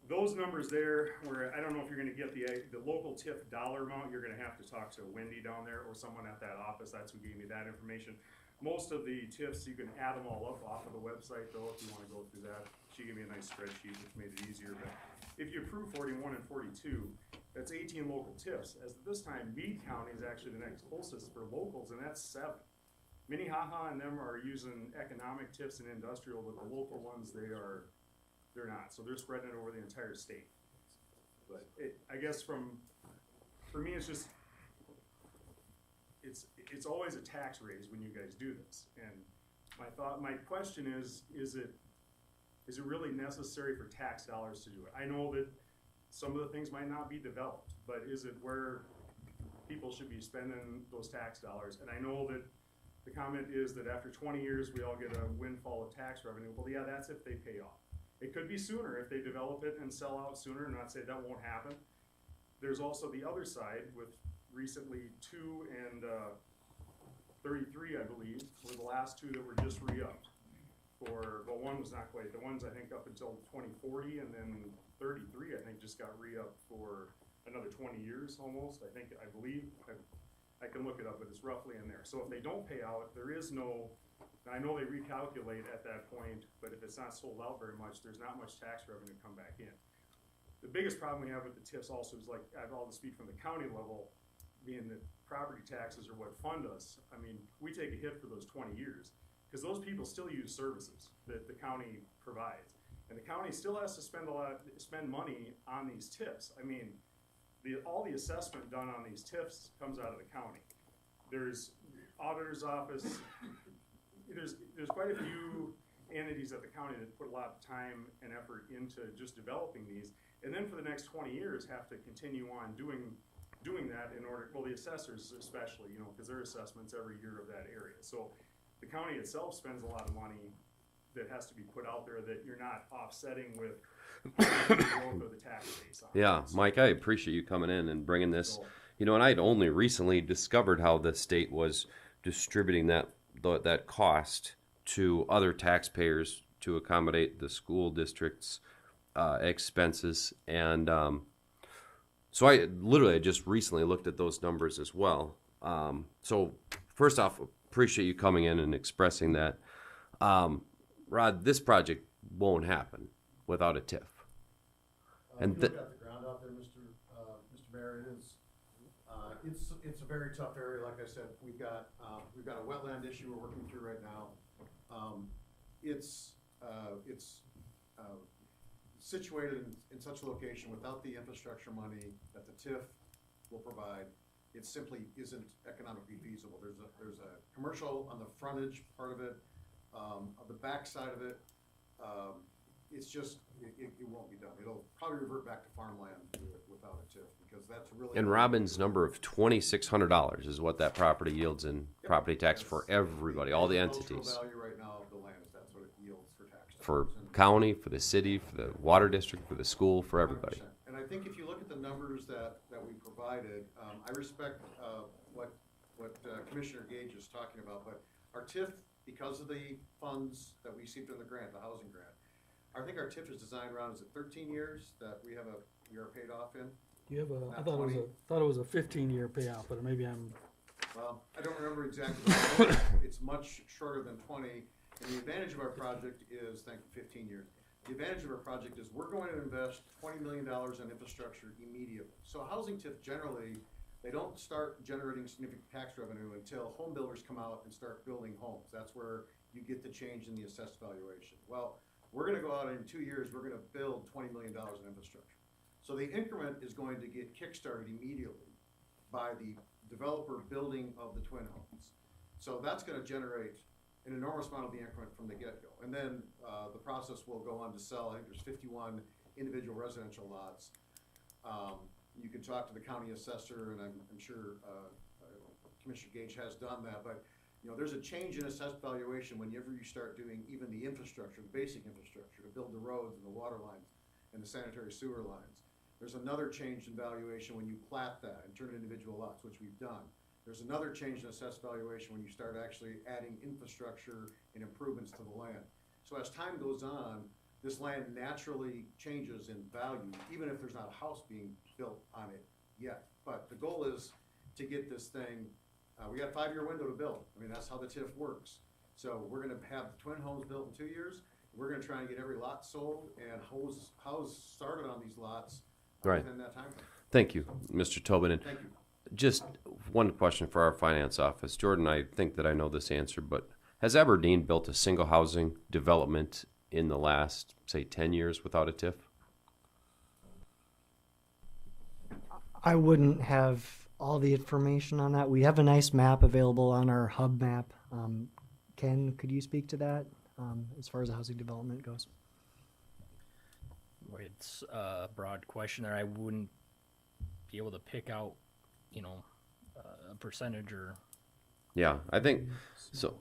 those numbers there, where I don't know if you're gonna get the local TIF dollar amount, you're gonna have to talk to Wendy down there or someone at that office. That's who gave me that information. Most of the TIFs, you can add them all up off of the website though, if you wanna go through that. She gave me a nice spreadsheet, which made it easier. But if you approve 41 and 42, that's 18 local TIFs. As of this time, Meade County is actually the next closest for locals, and that's 7. Minnehaha and them are using economic TIFs and industrial, but the local ones, they're not. So they're spreading it over the entire state. But I guess for me, it's just, it's always a tax raise when you guys do this. And my question is it really necessary for tax dollars to do it? I know that some of the things might not be developed, but is it where people should be spending those tax dollars? And I know that the comment is that after 20 years, we all get a windfall of tax revenue. Well, yeah, that's if they pay off. It could be sooner if they develop it and sell out sooner, and not say that won't happen. There's also the other side with recently 2 and 33, I believe, were the last 2 that were just re-upped. Well, one was not quite. The one's, I think, up until 2040, and then 33, I think, just got re-upped for another 20 years almost. I believe. I can look it up, but it's roughly in there. So if they don't pay out, there is no, I know they recalculate at that point, but if it's not sold out very much, there's not much tax revenue come back in. The biggest problem we have with the TIFs also is, like, I have all the speak from the county level, being that property taxes are what fund us. I mean, we take a hit for those 20 years because those people still use services that the county provides. And the county still has to spend money on these TIFs. I mean, all the assessment done on these TIFs comes out of the county. There's auditor's office. There's quite a few entities at the county that put a lot of time and effort into just developing these, and then for the next 20 years have to continue on doing that in order. Well, the assessors especially, because their assessments every year of that area. So the county itself spends a lot of money that has to be put out there that you're not offsetting with the growth of the tax base. Yeah, Mike, I appreciate you coming in and bringing this. You know, and I'd only recently discovered how the state was distributing that cost to other taxpayers to accommodate the school district's expenses. And so I just recently looked at those numbers as well. So first off, appreciate you coming in and expressing that. Rod, this project won't happen without a TIF. And if you look at the ground out there, Mr. Mayor, it's a very tough area. Like I said, we've got a wetland issue we're working through right now. It's situated in such a location without the infrastructure money that the TIF will provide. It simply isn't economically feasible. There's a commercial on the frontage part of it, on the back side of it. It's just, it won't be done. It'll probably revert back to farmland without a TIF, because that's really. And Robin's number of $2,600 is what that property yields in property tax for everybody, all the entities. Value right now of the land, that's what it yields for tax. For county, for the city, for the water district, for the school, for everybody. 100%. And I think if you look at the numbers that we provided, I respect what Commissioner Gage is talking about, but our TIF, because of the funds that we received in the grant, the housing grant, I think our TIF is designed around, is it 13 years that we are paid off in? You have Not I thought 20. it was a 15-year payout, but maybe I'm. Well, I don't remember exactly, but it's much shorter than 20. And the advantage of our project is, 15 years. The advantage of our project is we're going to invest $20 million in infrastructure immediately. So housing TIF generally, they don't start generating significant tax revenue until home builders come out and start building homes. That's where you get the change in the assessed valuation. Well, we're going to go out in 2 years, we're going to build $20 million in infrastructure. So the increment is going to get kickstarted immediately by the developer building of the twin homes. So that's going to generate an enormous amount of the increment from the get-go. And then the process will go on to sell. I think there's 51 individual residential lots. You can talk to the county assessor, and I'm sure Commissioner Gage has done that, but you know, there's a change in assessed valuation whenever you start doing even the infrastructure, the basic infrastructure, to build the roads and the water lines and the sanitary sewer lines. There's another change in valuation when you plat that and turn it individual lots, which we've done. There's another change in assessed valuation when you start actually adding infrastructure and improvements to the land. So as time goes on, this land naturally changes in value, even if there's not a house being built on it yet. But the goal is to get this thing, we got a 5-year window to build. I mean, that's how the TIF works. So we're gonna have the twin homes built in 2 years. We're gonna try and get every lot sold and house started on these lots within that time frame. Thank you, Mr. Tobin. And Thank you. just one question for our finance office. Jordan, I think that I know this answer, but has Aberdeen built a single housing development in the last, say, 10 years without a TIF? I wouldn't have all the information on that. We have a nice map available on our hub map. Ken, could you speak to that as far as the housing development goes? It's a broad question there. I wouldn't be able to pick out, a percentage or. Yeah, I think so.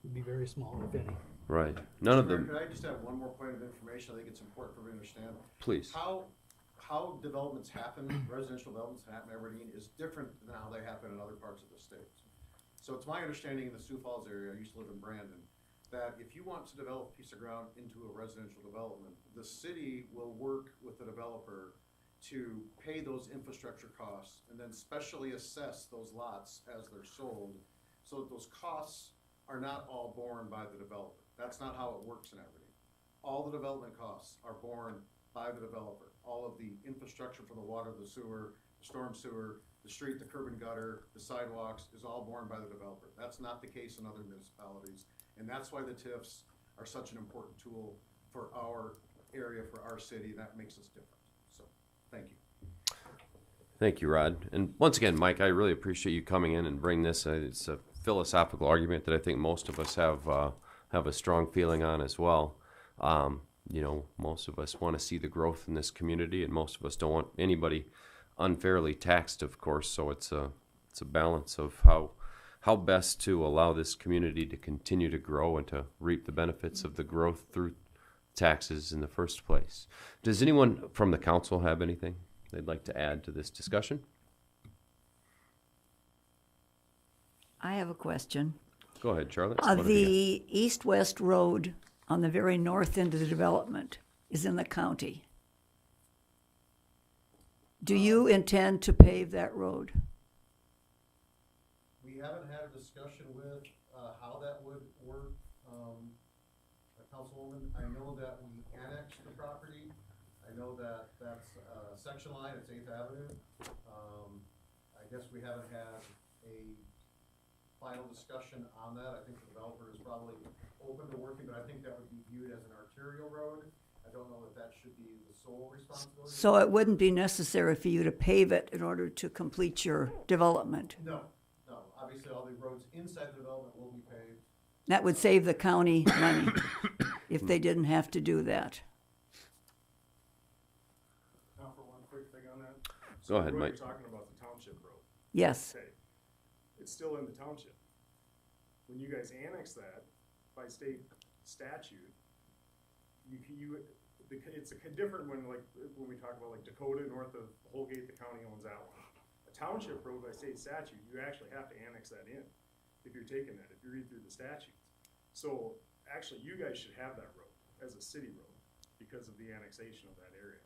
Would be very small, if any. Right. None of them. Could I just have one more point of information? I think it's important for me to understand. Please. How developments happen, residential developments happen in Aberdeen is different than how they happen in other parts of the state. So it's my understanding in the Sioux Falls area, I used to live in Brandon, that if you want to develop a piece of ground into a residential development, the city will work with the developer to pay those infrastructure costs and then specially assess those lots as they're sold so that those costs are not all borne by the developer. That's not how it works in Aberdeen. All the development costs are borne by the developer. All of the infrastructure for the water, the sewer, the storm sewer, the street, the curb and gutter, the sidewalks is all borne by the developer. That's not the case in other municipalities. And that's why the TIFs are such an important tool for our area, for our city. That makes us different. So, thank you. Thank you, Rod. And once again, Mike, I really appreciate you coming in and bring this. It's a philosophical argument that I think most of us have a strong feeling on as well. Most of us want to see the growth in this community, and most of us don't want anybody unfairly taxed, of course. So it's a balance of how best to allow this community to continue to grow and to reap the benefits of the growth through taxes in the first place. Does anyone from the council have anything they'd like to add to this discussion? I have a question. Go ahead, Charlotte. What have you The east-west road on the very north end of the development is in the county. Do you intend to pave that road? We haven't had a discussion with, how that would work, Councilwoman. I know that we annexed the property. I know that that's a section line, it's 8th Avenue. I guess we haven't had a final discussion on that. I think the developer is probably open to working, but I think that would be viewed as an arterial road. I don't know if that should be the sole responsibility. So it wouldn't be necessary for you to pave it in order to complete your development? No. Obviously, all the roads inside the development will be paved. That would save the county money if they didn't have to do that. Now for one quick thing on that. Go ahead, the road Mike. You're talking about the township road. Yes. Okay. It's still in the township. When you guys annex that by state statute, it's a different when we talk about like Dakota north of Holgate, the county owns that one. A township road by state statute, you actually have to annex that in if you're taking that, if you read through the statutes. So actually, you guys should have that road as a city road because of the annexation of that area.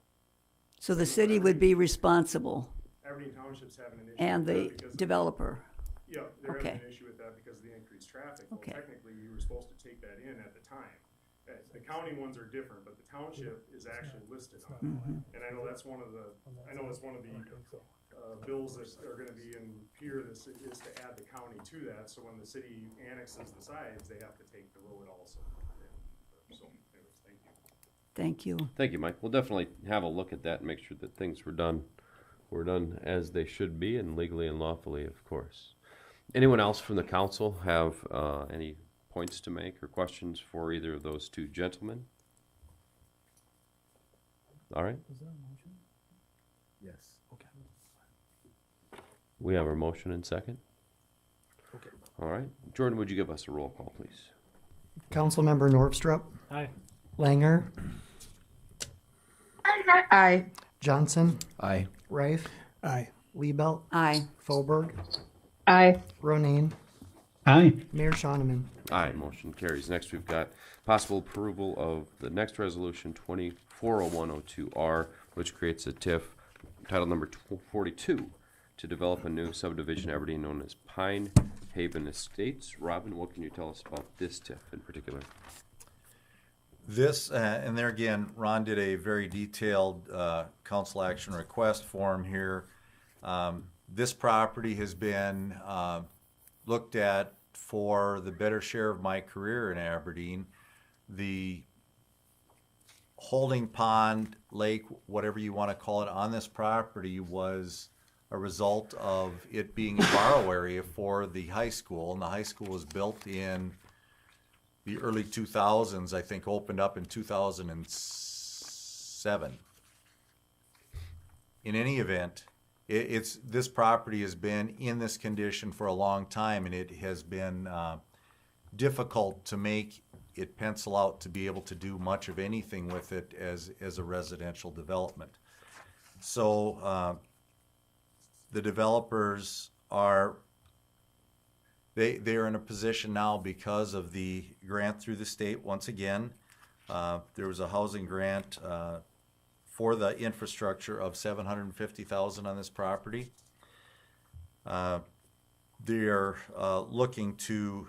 So the city would be responsible Aberdeen Township's having an issue. and with the that because developer. Yeah, they're Okay. having an issue with that because of the increased traffic. Well, Okay. technically, you were supposed to take that in at the time. The county ones are different, but the township is actually listed on it. And I know that's one of the bills that are gonna be in here, this is to add the county to that, so when the city annexes the sides, they have to take the road also. So, anyways, thank you. Thank you. Thank you, Mike. We'll definitely have a look at that and make sure that things were done as they should be and legally and lawfully, of course. Anyone else from the council have any points to make or questions for either of those two gentlemen? All right. Yes. We have our motion and second. Okay. All right. Jordan, would you give us a roll call, please? Councilmember Norvstrup, Aye. Langer, Aye. Johnson, Aye. Reif, Aye. Liebelt, Aye. Foberg, Aye. Ronayne, Aye. Mayor Shonneman. Aye, motion carries. Next, we've got possible approval of the next resolution, 240102R, which creates a TIF, title number 42, to develop a new subdivision Aberdeen known as Pine Haven Estates. Robin, what can you tell us about this TIF in particular? This, and there again, Ron did a very detailed council action request form here. This property has been looked at for the better share of my career in Aberdeen. The holding pond, lake, whatever you want to call it, on this property was a result of it being a borrow area for the high school, and the high school was built in the early 2000s, I think, opened up in 2007. In any event, this property has been in this condition for a long time, and it has been difficult to make it pencil out to be able to do much of anything with it as a residential development. So the developers are they are in a position now because of the grant through the state. Once again, there was a housing grant for the infrastructure of $750,000 on this property. They are looking to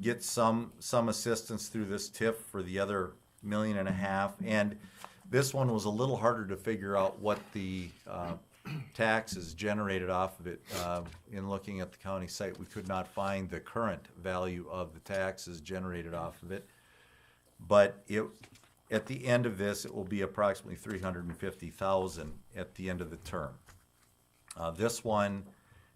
get some assistance through this TIF for the other $1.5 million, and this one was a little harder to figure out what the taxes generated off of it. In looking at the county site, we could not find the current value of the taxes generated off of it, but at the end of this, it will be approximately $350,000 at the end of the term. This one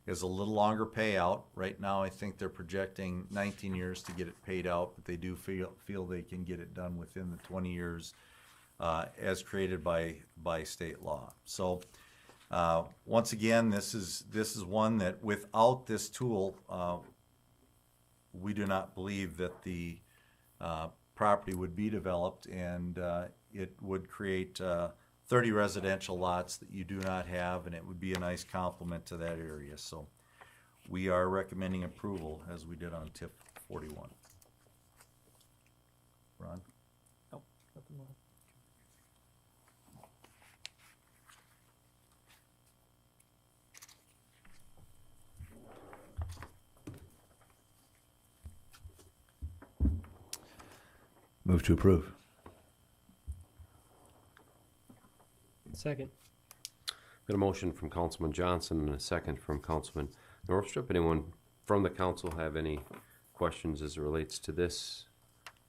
is a little longer payout. Right now, I think they're projecting 19 years to get it paid out, but they do feel they can get it done within the 20 years as created by state law. So Once again, this is one that without this tool, we do not believe that the property would be developed, and it would create 30 residential lots that you do not have, and it would be a nice complement to that area. So we are recommending approval as we did on TIF 41. Ron? Nope, nothing more. Move to approve. Second. Got a motion from Councilman Johnson and a second from Councilman Northstrip. Anyone from the council have any questions as it relates to this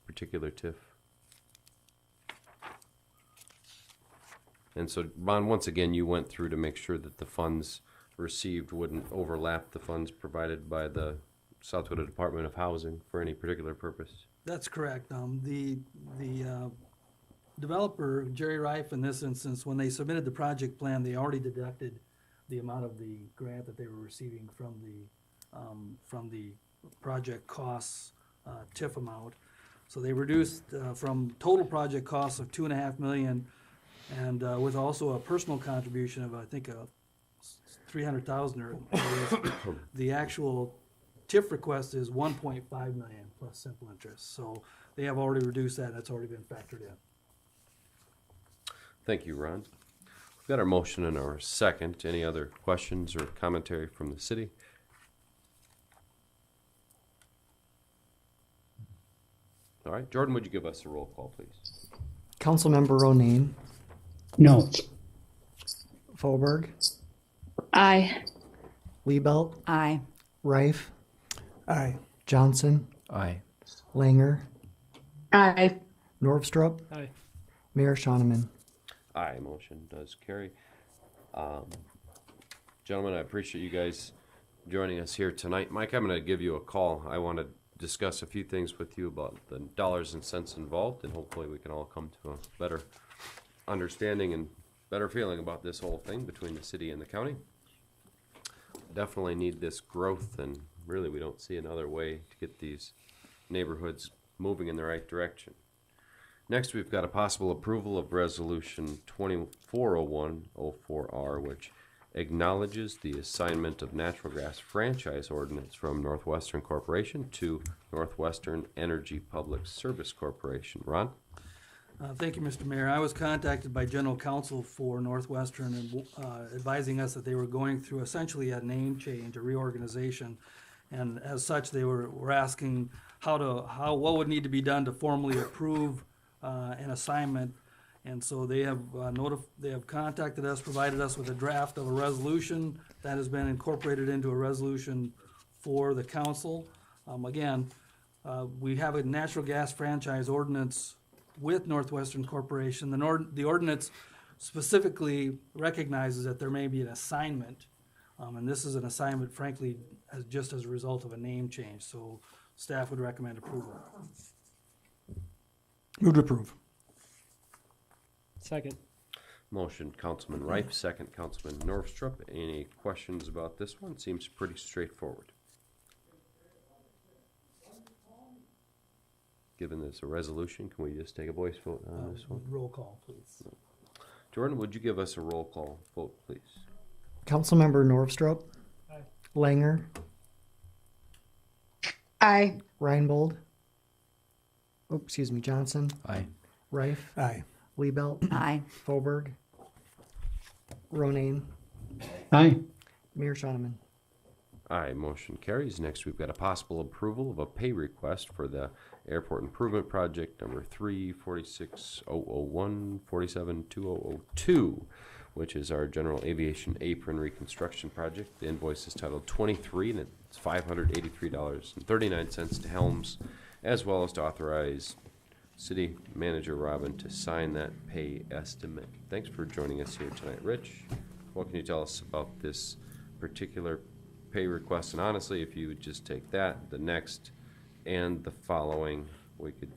particular TIF? And so, Ron, once again, you went through to make sure that the funds received wouldn't overlap the funds provided by the South Dakota Department of Housing for any particular purpose. That's correct. The developer, Jerry Reif, in this instance, when they submitted the project plan, they already deducted the amount of the grant that they were receiving from the project costs TIF amount. So they reduced from total project costs of $2.5 million, and with also a personal contribution of, I think, $300,000, or the actual TIF request is $1.5 million plus simple interest. So they have already reduced that. That's already been factored in. Thank you, Ron. We've got our motion and our second. Any other questions or commentary from the city? All right, Jordan, would you give us a roll call, please? Councilmember Ronayne, No. Fauberg, Aye. Liebelt, Aye. Reif, Aye. Johnson, Aye. Langer, Aye. Norvstrup, Aye. Mayor Shoneman. Aye, motion does carry. Gentlemen, I appreciate you guys joining us here tonight. Mike, I'm going to give you a call. I want to discuss a few things with you about the dollars and cents involved, and hopefully we can all come to a better understanding and better feeling about this whole thing between the city and the county. Definitely need this growth, and really we don't see another way to get these neighborhoods moving in the right direction. Next, we've got a possible approval of Resolution 240104R, which acknowledges the assignment of natural gas franchise ordinance from Northwestern Corporation to Northwestern Energy Public Service Corporation. Ron? Thank you, Mr. Mayor. I was contacted by General Counsel for Northwestern and advising us that they were going through essentially a name change, a reorganization, and as such, they were asking what would need to be done to formally approve an assignment. And so they have contacted us, provided us with a draft of a resolution that has been incorporated into a resolution for the council. We have a natural gas franchise ordinance with Northwestern Corporation. The ordinance specifically recognizes that there may be an assignment, and this is an assignment, frankly, just as a result of a name change. So staff would recommend approval. Move to approve. Second. Motion, Councilman Reif, second, Councilman Norvstrup. Any questions about this one? Seems pretty straightforward. Given this a resolution, can we just take a voice vote on this one? Roll call, please. Jordan, would you give us a roll call vote, please? Councilmember Norvstrup, Aye. Langer, Aye. Reinbold, Johnson, Aye. Reif, Aye. Liebelt, Aye. Fauberg, Ronayne, Aye. Mayor Shoneman. Aye, motion carries. Next, we've got a possible approval of a pay request for the Airport Improvement Project number 346-001-472002, which is our General Aviation Apron Reconstruction Project. The invoice is titled 23, and it's $583.39 to Helms, as well as to authorize City Manager Robin to sign that pay estimate. Thanks for joining us here tonight. Rich, what can you tell us about this particular pay request? And honestly, if you would just take that, the next, and the following, we could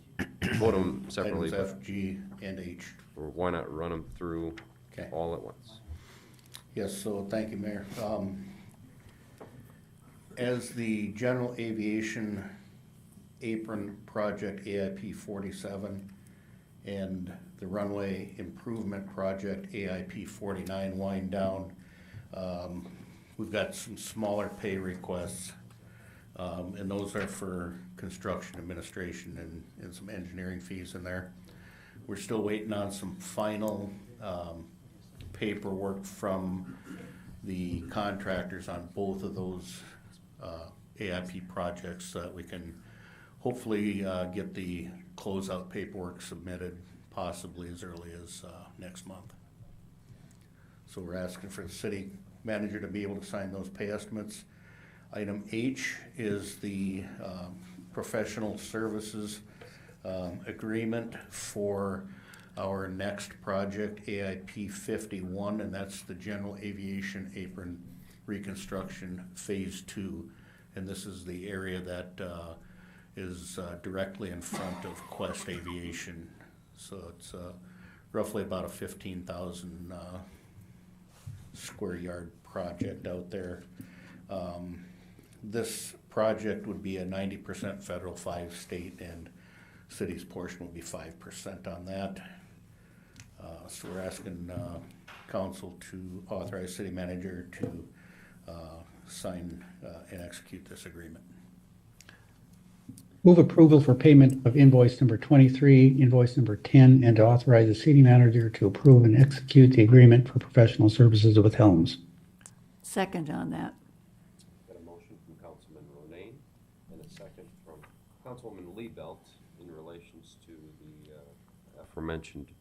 vote them separately. Items F, G, and H. Or why not run them through Okay. all at once? Yes, so thank you, Mayor. As the General Aviation Apron Project AIP 47 and the Runway Improvement Project AIP 49 wind down, we've got some smaller pay requests, and those are for construction administration and some engineering fees in there. We're still waiting on some final paperwork from the contractors on both of those AIP projects so that we can hopefully get the closeout paperwork submitted possibly as early as next month. So we're asking for the city manager to be able to sign those pay estimates. Item H is the professional services agreement for our next project, AIP 51, and that's the General Aviation Apron Reconstruction Phase 2. And this is the area that is directly in front of Quest Aviation. So it's roughly about a 15,000 square yard project out there. This project would be a 90% federal, 5 state, and city's portion will be 5% on that. So we're asking council to authorize city manager to sign and execute this agreement. Move approval for payment of invoice number 23, invoice number 10, and to authorize the city manager to approve and execute the agreement for professional services with Helms. Second on that. Got a motion from Councilman Ronayne and a second from Councilwoman Liebelt in relations to the aforementioned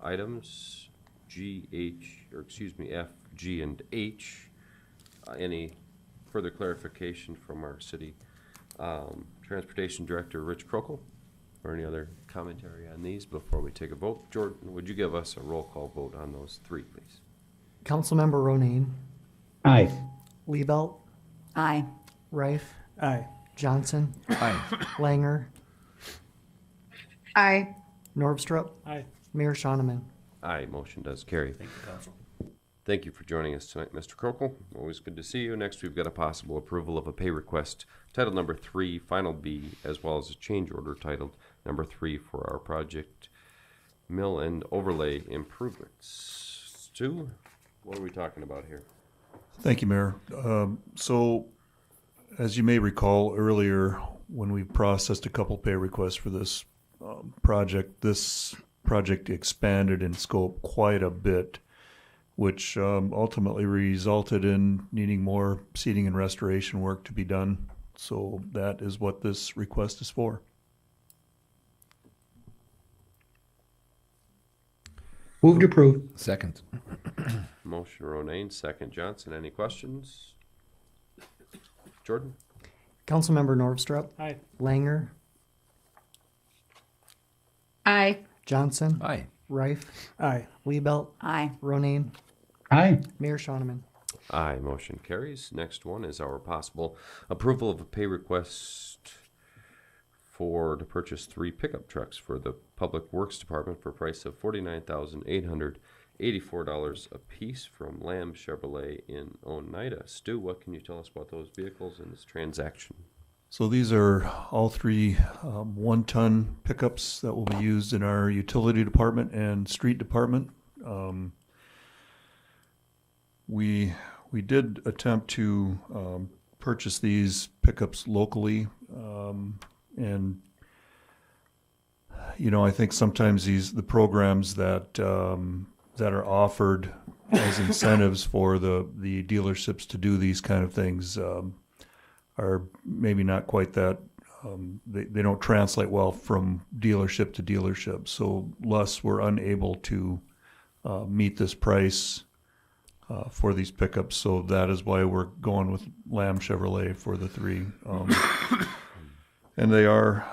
items F, G, and H. Any further clarification from our city Transportation Director, Rich Krokel, or any other commentary on these before we take a vote? Jordan, would you give us a roll call vote on those three, please? Councilmember Ronayne. Aye. Liebelt. Aye. Reif. Aye. Johnson. Aye. Langer. Aye. Norvstrup. Aye. Mayor Shoneman. Aye, motion does carry. Thank you, council. Thank you for joining us tonight, Mr. Krokel. Always good to see you. Next, we've got a possible approval of a pay request, title number 3, final B, as well as a change order titled number 3 for our project mill and overlay improvements. Stu, what are we talking about here? Thank you, Mayor. So, as you may recall earlier, when we processed a couple pay requests for this this project expanded in scope quite a bit, which ultimately resulted in needing more seeding and restoration work to be done. So that is what this request is for. Move to approve. Second. Motion Ronayne, second Johnson. Any questions? Jordan? Councilmember Norvstrup. Aye. Langer. Aye. Johnson. Aye. Reif. Aye. Liebelt. Aye. Ronayne. Aye. Mayor Shoneman. Aye, motion carries. Next one is our possible approval of a pay request to purchase 3 pickup trucks for the Public Works Department for a price of $49,884 apiece from Lamb Chevrolet in Oneida. Stu, what can you tell us about those vehicles and this transaction? So these are all 3 one-ton pickups that will be used in our utility department and street department. We did attempt to purchase these pickups locally, and I think sometimes the programs that are offered as incentives for the dealerships to do these kind of things are maybe not quite that. They don't translate well from dealership to dealership. So thus we're unable to meet this price for these pickups. So that is why we're going with Lamb Chevrolet for the 3. And they are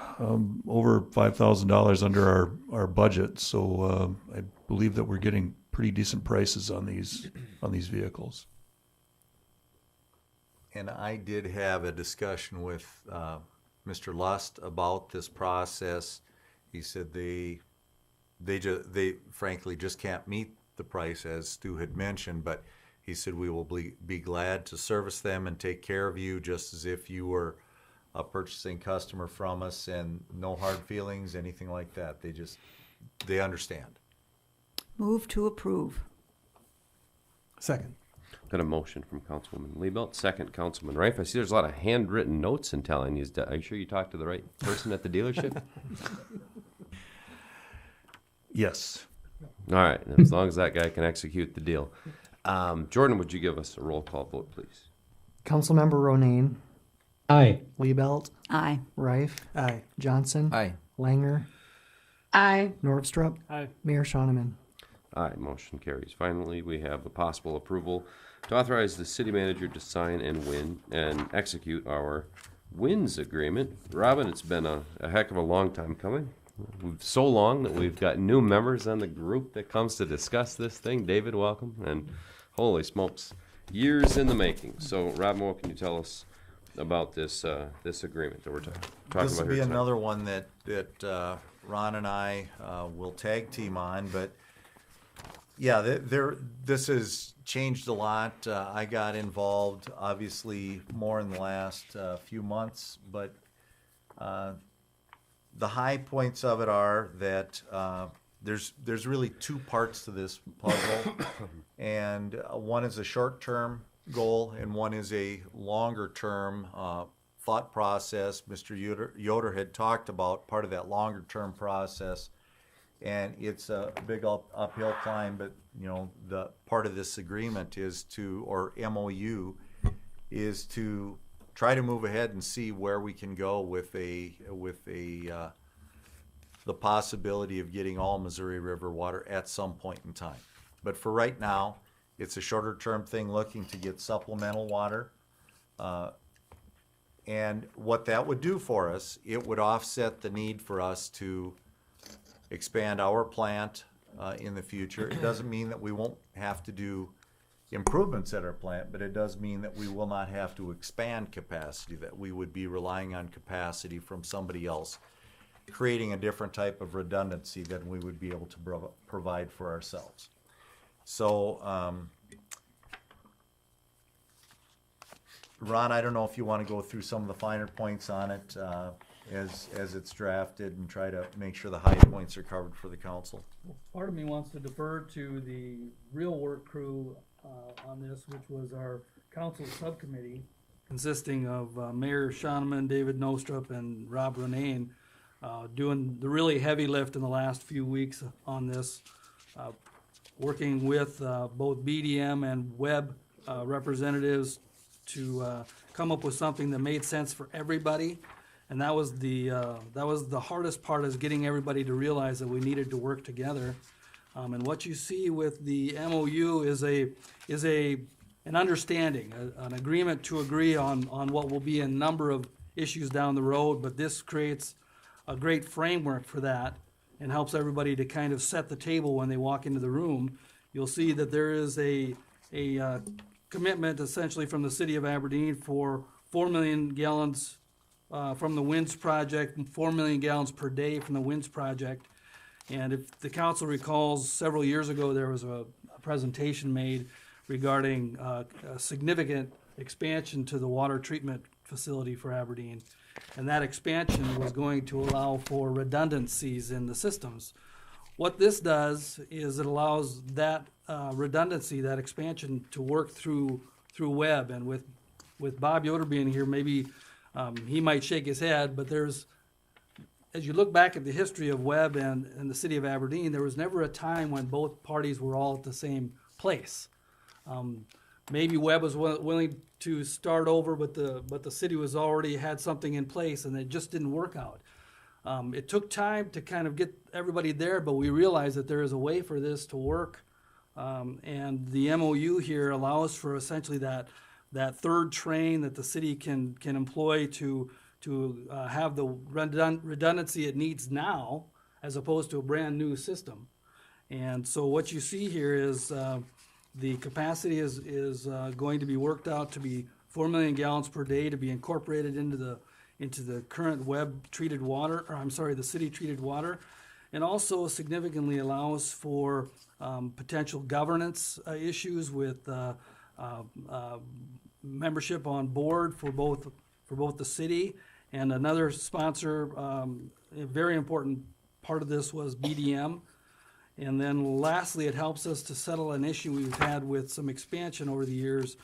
over $5,000 under our budget. So I believe that we're getting pretty decent prices on these vehicles. And I did have a discussion with Mr. Lust about this process. He said they frankly just can't meet the price, as Stu had mentioned, but He said, we will be glad to service them and take care of you just as if you were a purchasing customer from us, and no hard feelings, anything like that. They understand. Move to approve. Second. Got a motion from Councilwoman Liebelt, second Councilman Rife. I see there's a lot of handwritten notes in telling you. Are you sure you talked to the right person at the dealership? Yes. All right, as long as that guy can execute the deal. Jordan, would you give us a roll call vote, please? Councilmember Ronayne. Aye. Liebelt. Aye. Rife. Aye. Johnson. Aye. Langer. Aye. Norvstrup. Aye. Mayor Shoneman. Aye, motion carries. Finally, we have a possible approval to authorize the city manager to sign and execute our WINS agreement. Robin, it's been a heck of a long time coming. So long that we've got new members on the group that comes to discuss this thing. David, welcome. And holy smokes, years in the making. So, Robin, what can you tell us about this this agreement that we're talking about This will here be tonight? another one that Ron and I will tag team on, but yeah, this has changed a lot. I got involved, obviously, more in the last few months, but the high points of it are that there's really two parts to this puzzle, and one is a short-term goal, and one is a longer-term thought process. Mr. Yoder had talked about part of that longer-term process, and it's a big uphill climb, but the part of this agreement is or MOU, is to try to move ahead and see where we can go with the possibility of getting all Missouri River water at some point in time. But for right now, it's a shorter term thing, looking to get supplemental water. And what that would do for us, it would offset the need for us to expand our plant in the future. It doesn't mean that we won't have to do improvements at our plant, but it does mean that we will not have to expand capacity, that we would be relying on capacity from somebody else, creating a different type of redundancy than we would be able to provide for ourselves. So, Ron, I don't know if you want to go through some of the finer points on it as it's drafted and try to make sure the high points are covered for the council. Part of me wants to defer to the real work crew on this, which was our council subcommittee, consisting of Mayor Shoneman, David Nostrup, and Rob Ronayne, doing the really heavy lift in the last few weeks on this, working with both BDM and Webb representatives to come up with something that made sense for everybody. And that was the hardest part, is getting everybody to realize that we needed to work together. And what you see with the MOU is an understanding, an agreement to agree on what will be a number of issues down the road. But this creates a great framework for that and helps everybody to kind of set the table when they walk into the room. You'll see that there is a commitment essentially from the city of Aberdeen for 4 million gallons from the WINS project, 4 million gallons per day from the WINS project. And if the council recalls, several years ago there was a presentation made regarding a significant expansion to the water treatment facility for Aberdeen. And that expansion was going to allow for redundancies in the systems. What this does is it allows that redundancy, that expansion, to work through Webb. And with Bob Yoder being here, maybe he might shake his head, but there's, as you look back at the history of Webb and the city of Aberdeen, there was never a time when both parties were all at the same place. Maybe Webb was willing to start over, but the city was already had something in place, and it just didn't work out. It took time to kind of get everybody there, but we realized that there is a way for this to work, and the MOU here allows for essentially that third train that the city can employ to have the redundancy it needs now, as opposed to a brand new system. And so what you see here is the capacity is going to be worked out to be 4 million gallons per day, to be incorporated into the current Webb treated water, or I'm sorry, the city treated water, and also significantly allows for potential governance issues with membership on board for both the city and another sponsor. A very important part of this was BDM. And then lastly, it helps us to settle an issue we've had with some expansion over the years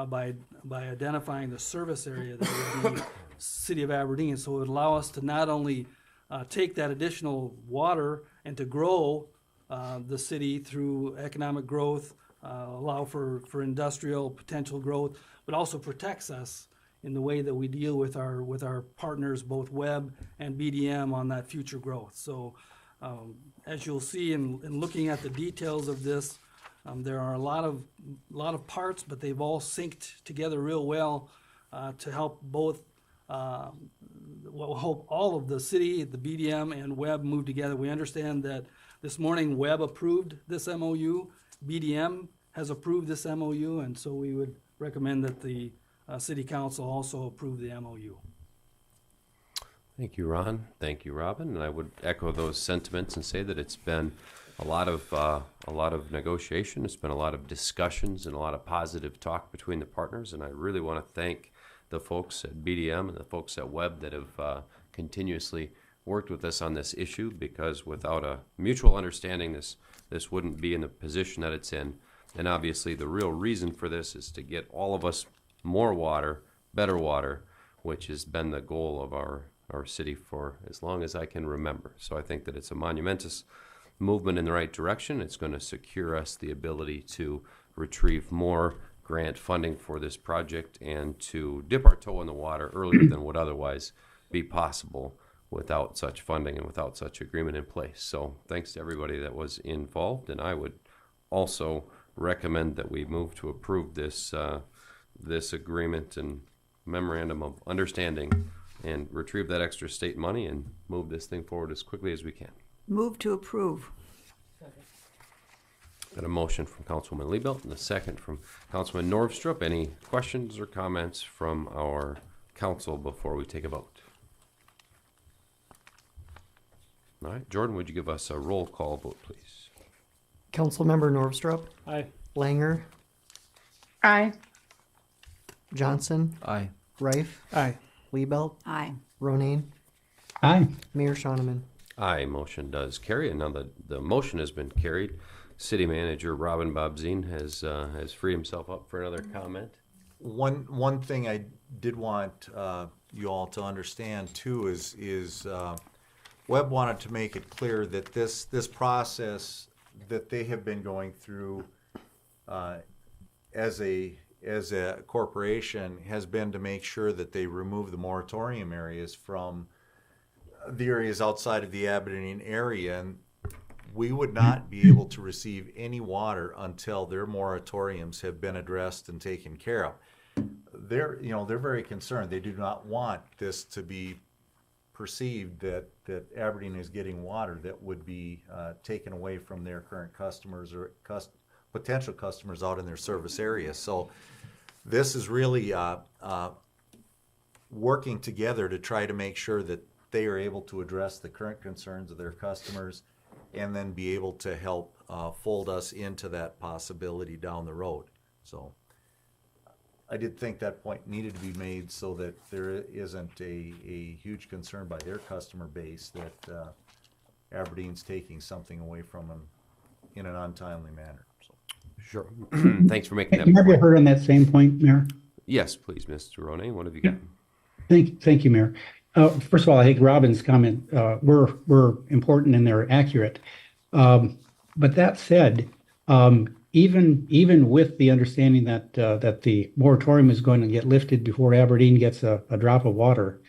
by identifying the service area that would be City of Aberdeen. So it would allow us to not only take that additional water and to grow the city through economic growth, allow for industrial potential growth, but also protects us in the way that we deal with our partners, both Webb and BDM, on that future growth. So as you'll see in looking at the details of this, there are a lot of parts, but they've all synced together real well to help both hope all of the city, the BDM, and Webb move together. We understand that this morning Webb approved this MOU, BDM has approved this MOU, and so we would recommend that the City Council also approve the MOU. Thank you, Ron. Thank you, Robin. And I would echo those sentiments and say that it's been a lot of negotiation. It's been a lot of discussions and a lot of positive talk between the partners. And I really want to thank the folks at BDM and the folks at Webb that have continuously worked with us on this issue, because without a mutual understanding, this wouldn't be in the position that it's in. And obviously, the real reason for this is to get all of us more water, better water, which has been the goal of our city for as long as I can remember. So I think that it's a monumentous movement in the right direction. It's going to secure us the ability to retrieve more grant funding for this project and to dip our toe in the water earlier than would otherwise be possible without such funding and without such agreement in place. So thanks to everybody that was involved, and I would also recommend that we move to approve this this agreement and memorandum of understanding and retrieve that extra state money and move this thing forward as quickly as we can. Move to approve. Got a motion from Councilwoman Liebelt and a second from Councilman Norvstrup. Any questions or comments from our council before we take a vote? All right, Jordan, would you give us a roll call vote, please? Councilmember Norvstrup. Aye. Langer. Aye. Johnson. Aye. Reif. Aye. Liebelt. Aye. Ronayne. Aye. Mayor Shoneman. Aye, motion does carry. And now the motion has been carried. City Manager Robin Bobzien has freed himself up for another comment. One thing I did want you all to understand too is Webb wanted to make it clear that this process that they have been going through as a corporation has been to make sure that they remove the moratorium areas from the areas outside of the Aberdeen area, and we would not be able to receive any water until their moratoriums have been addressed and taken care of. They're very concerned. They do not want this to be perceived that Aberdeen is getting water that would be taken away from their current customers or potential customers out in their service area. So this is really working together to try to make sure that they are able to address the current concerns of their customers and then be able to help fold us into that possibility down the road. So I did think that point needed to be made so that there isn't a huge concern by their customer base that Aberdeen's taking something away from them in an untimely manner. So. Sure. Thanks for making that Have you point. heard on that same point, Mayor? Yes, please, Mr. Ronayne. What have you got? Thank you, Mayor. First of all, I think Robin's comment were important and they're accurate. But that said, even with the understanding that the moratorium is going to get lifted before Aberdeen gets a drop of water,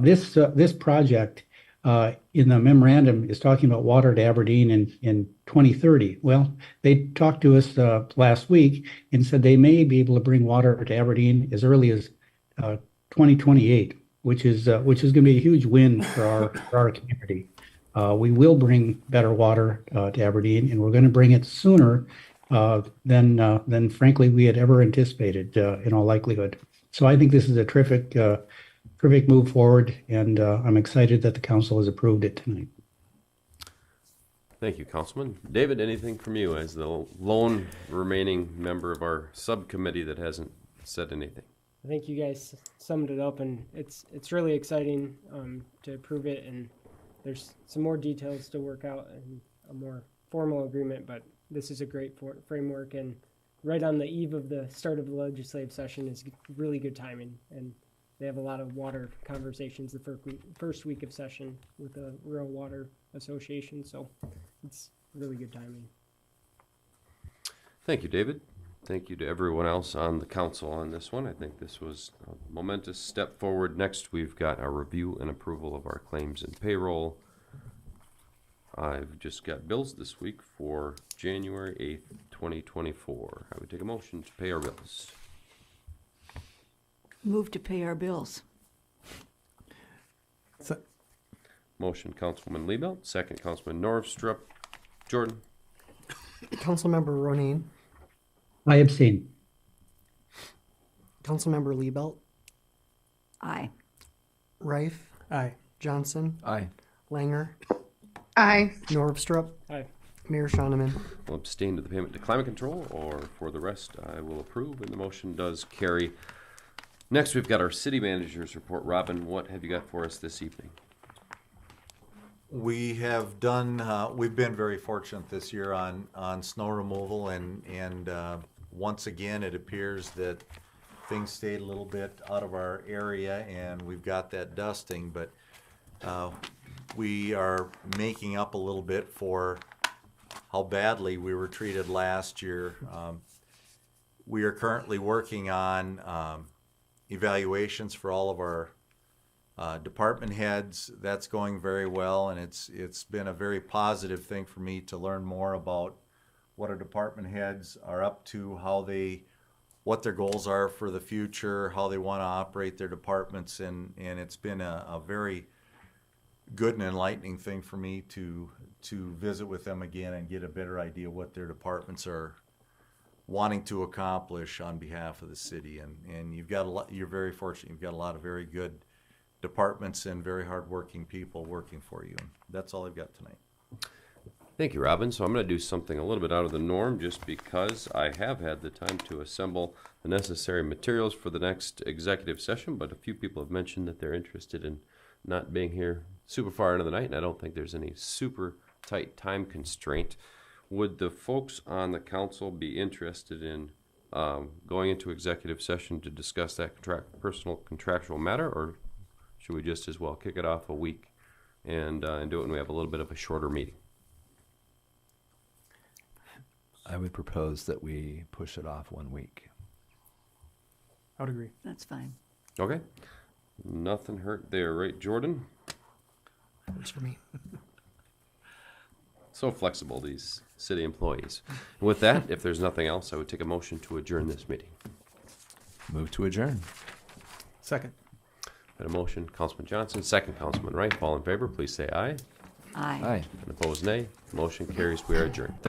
this project in the memorandum is talking about water to Aberdeen in 2030. Well, they talked to us last week and said they may be able to bring water to Aberdeen as early as 2028, which is going to be a huge win for our community. We will bring better water to Aberdeen, and we're going to bring it sooner than frankly we had ever anticipated in all likelihood. So I think this is a terrific move forward, and I'm excited that the council has approved it tonight. Thank you, Councilman. David, anything from you as the lone remaining member of our subcommittee that hasn't said anything? I think you guys summed it up, and it's really exciting to approve it, and there's some more details to work out and a more formal agreement, but this is a great framework, and right on the eve of the start of the legislative session is really good timing, and they have a lot of water conversations the first week of session with the Rural Water Association, so it's really good timing. Thank you, David. Thank you to everyone else on the council on this one. I think this was a momentous step forward. Next, we've got our review and approval of our claims and payroll. I've just got bills this week for January 8th, 2024. I would take a motion to pay our bills. Move to pay our bills. Motion, Councilwoman Liebelt. Second, Councilman Norvstrup. Jordan? Councilmember Ronayne. I abstain. Councilmember Liebelt. Aye. Rife. Aye. Johnson. Aye. Langer. Aye. Norvstrup. Aye. Mayor Shoneman. Will abstain to the payment to climate control, or for the rest, I will approve, and the motion does carry. Next, we've got our city manager's report. Robin, what have you got for us this evening? We have done, we've been very fortunate this year on snow removal, and once again, it appears that things stayed a little bit out of our area, and we've got that dusting, but we are making up a little bit for how badly we were treated last year. We are currently working on evaluations for all of our department heads. That's going very well, and it's been a very positive thing for me to learn more about what our department heads are up to, what their goals are for the future, how they want to operate their departments, and it's been a very good and enlightening thing for me to visit with them again and get a better idea what their departments are wanting to accomplish on behalf of the city. And you've got a lot, you're very fortunate. You've got a lot of very good departments and very hardworking people working for you. And that's all I've got tonight. Thank you, Robin. So I'm going to do something a little bit out of the norm just because I have had the time to assemble the necessary materials for the next executive session, but a few people have mentioned that they're interested in not being here super far into the night, and I don't think there's any super tight time constraint. Would the folks on the council be interested in going into executive session to discuss that personal contractual matter, or should we just as well kick it off a week and do it when we have a little bit of a shorter meeting? I would propose that we push it off 1 week. I would agree. That's fine. Okay. Nothing hurt there, right, Jordan? Works for me. So flexible, these city employees. With that, if there's nothing else, I would take a motion to adjourn this meeting. Move to adjourn. Second. Got a motion, Councilman Johnson, second, Councilman Wright. All in favor, please say aye. Aye. Aye. And opposed, nay. Motion carries. We are adjourned. Thank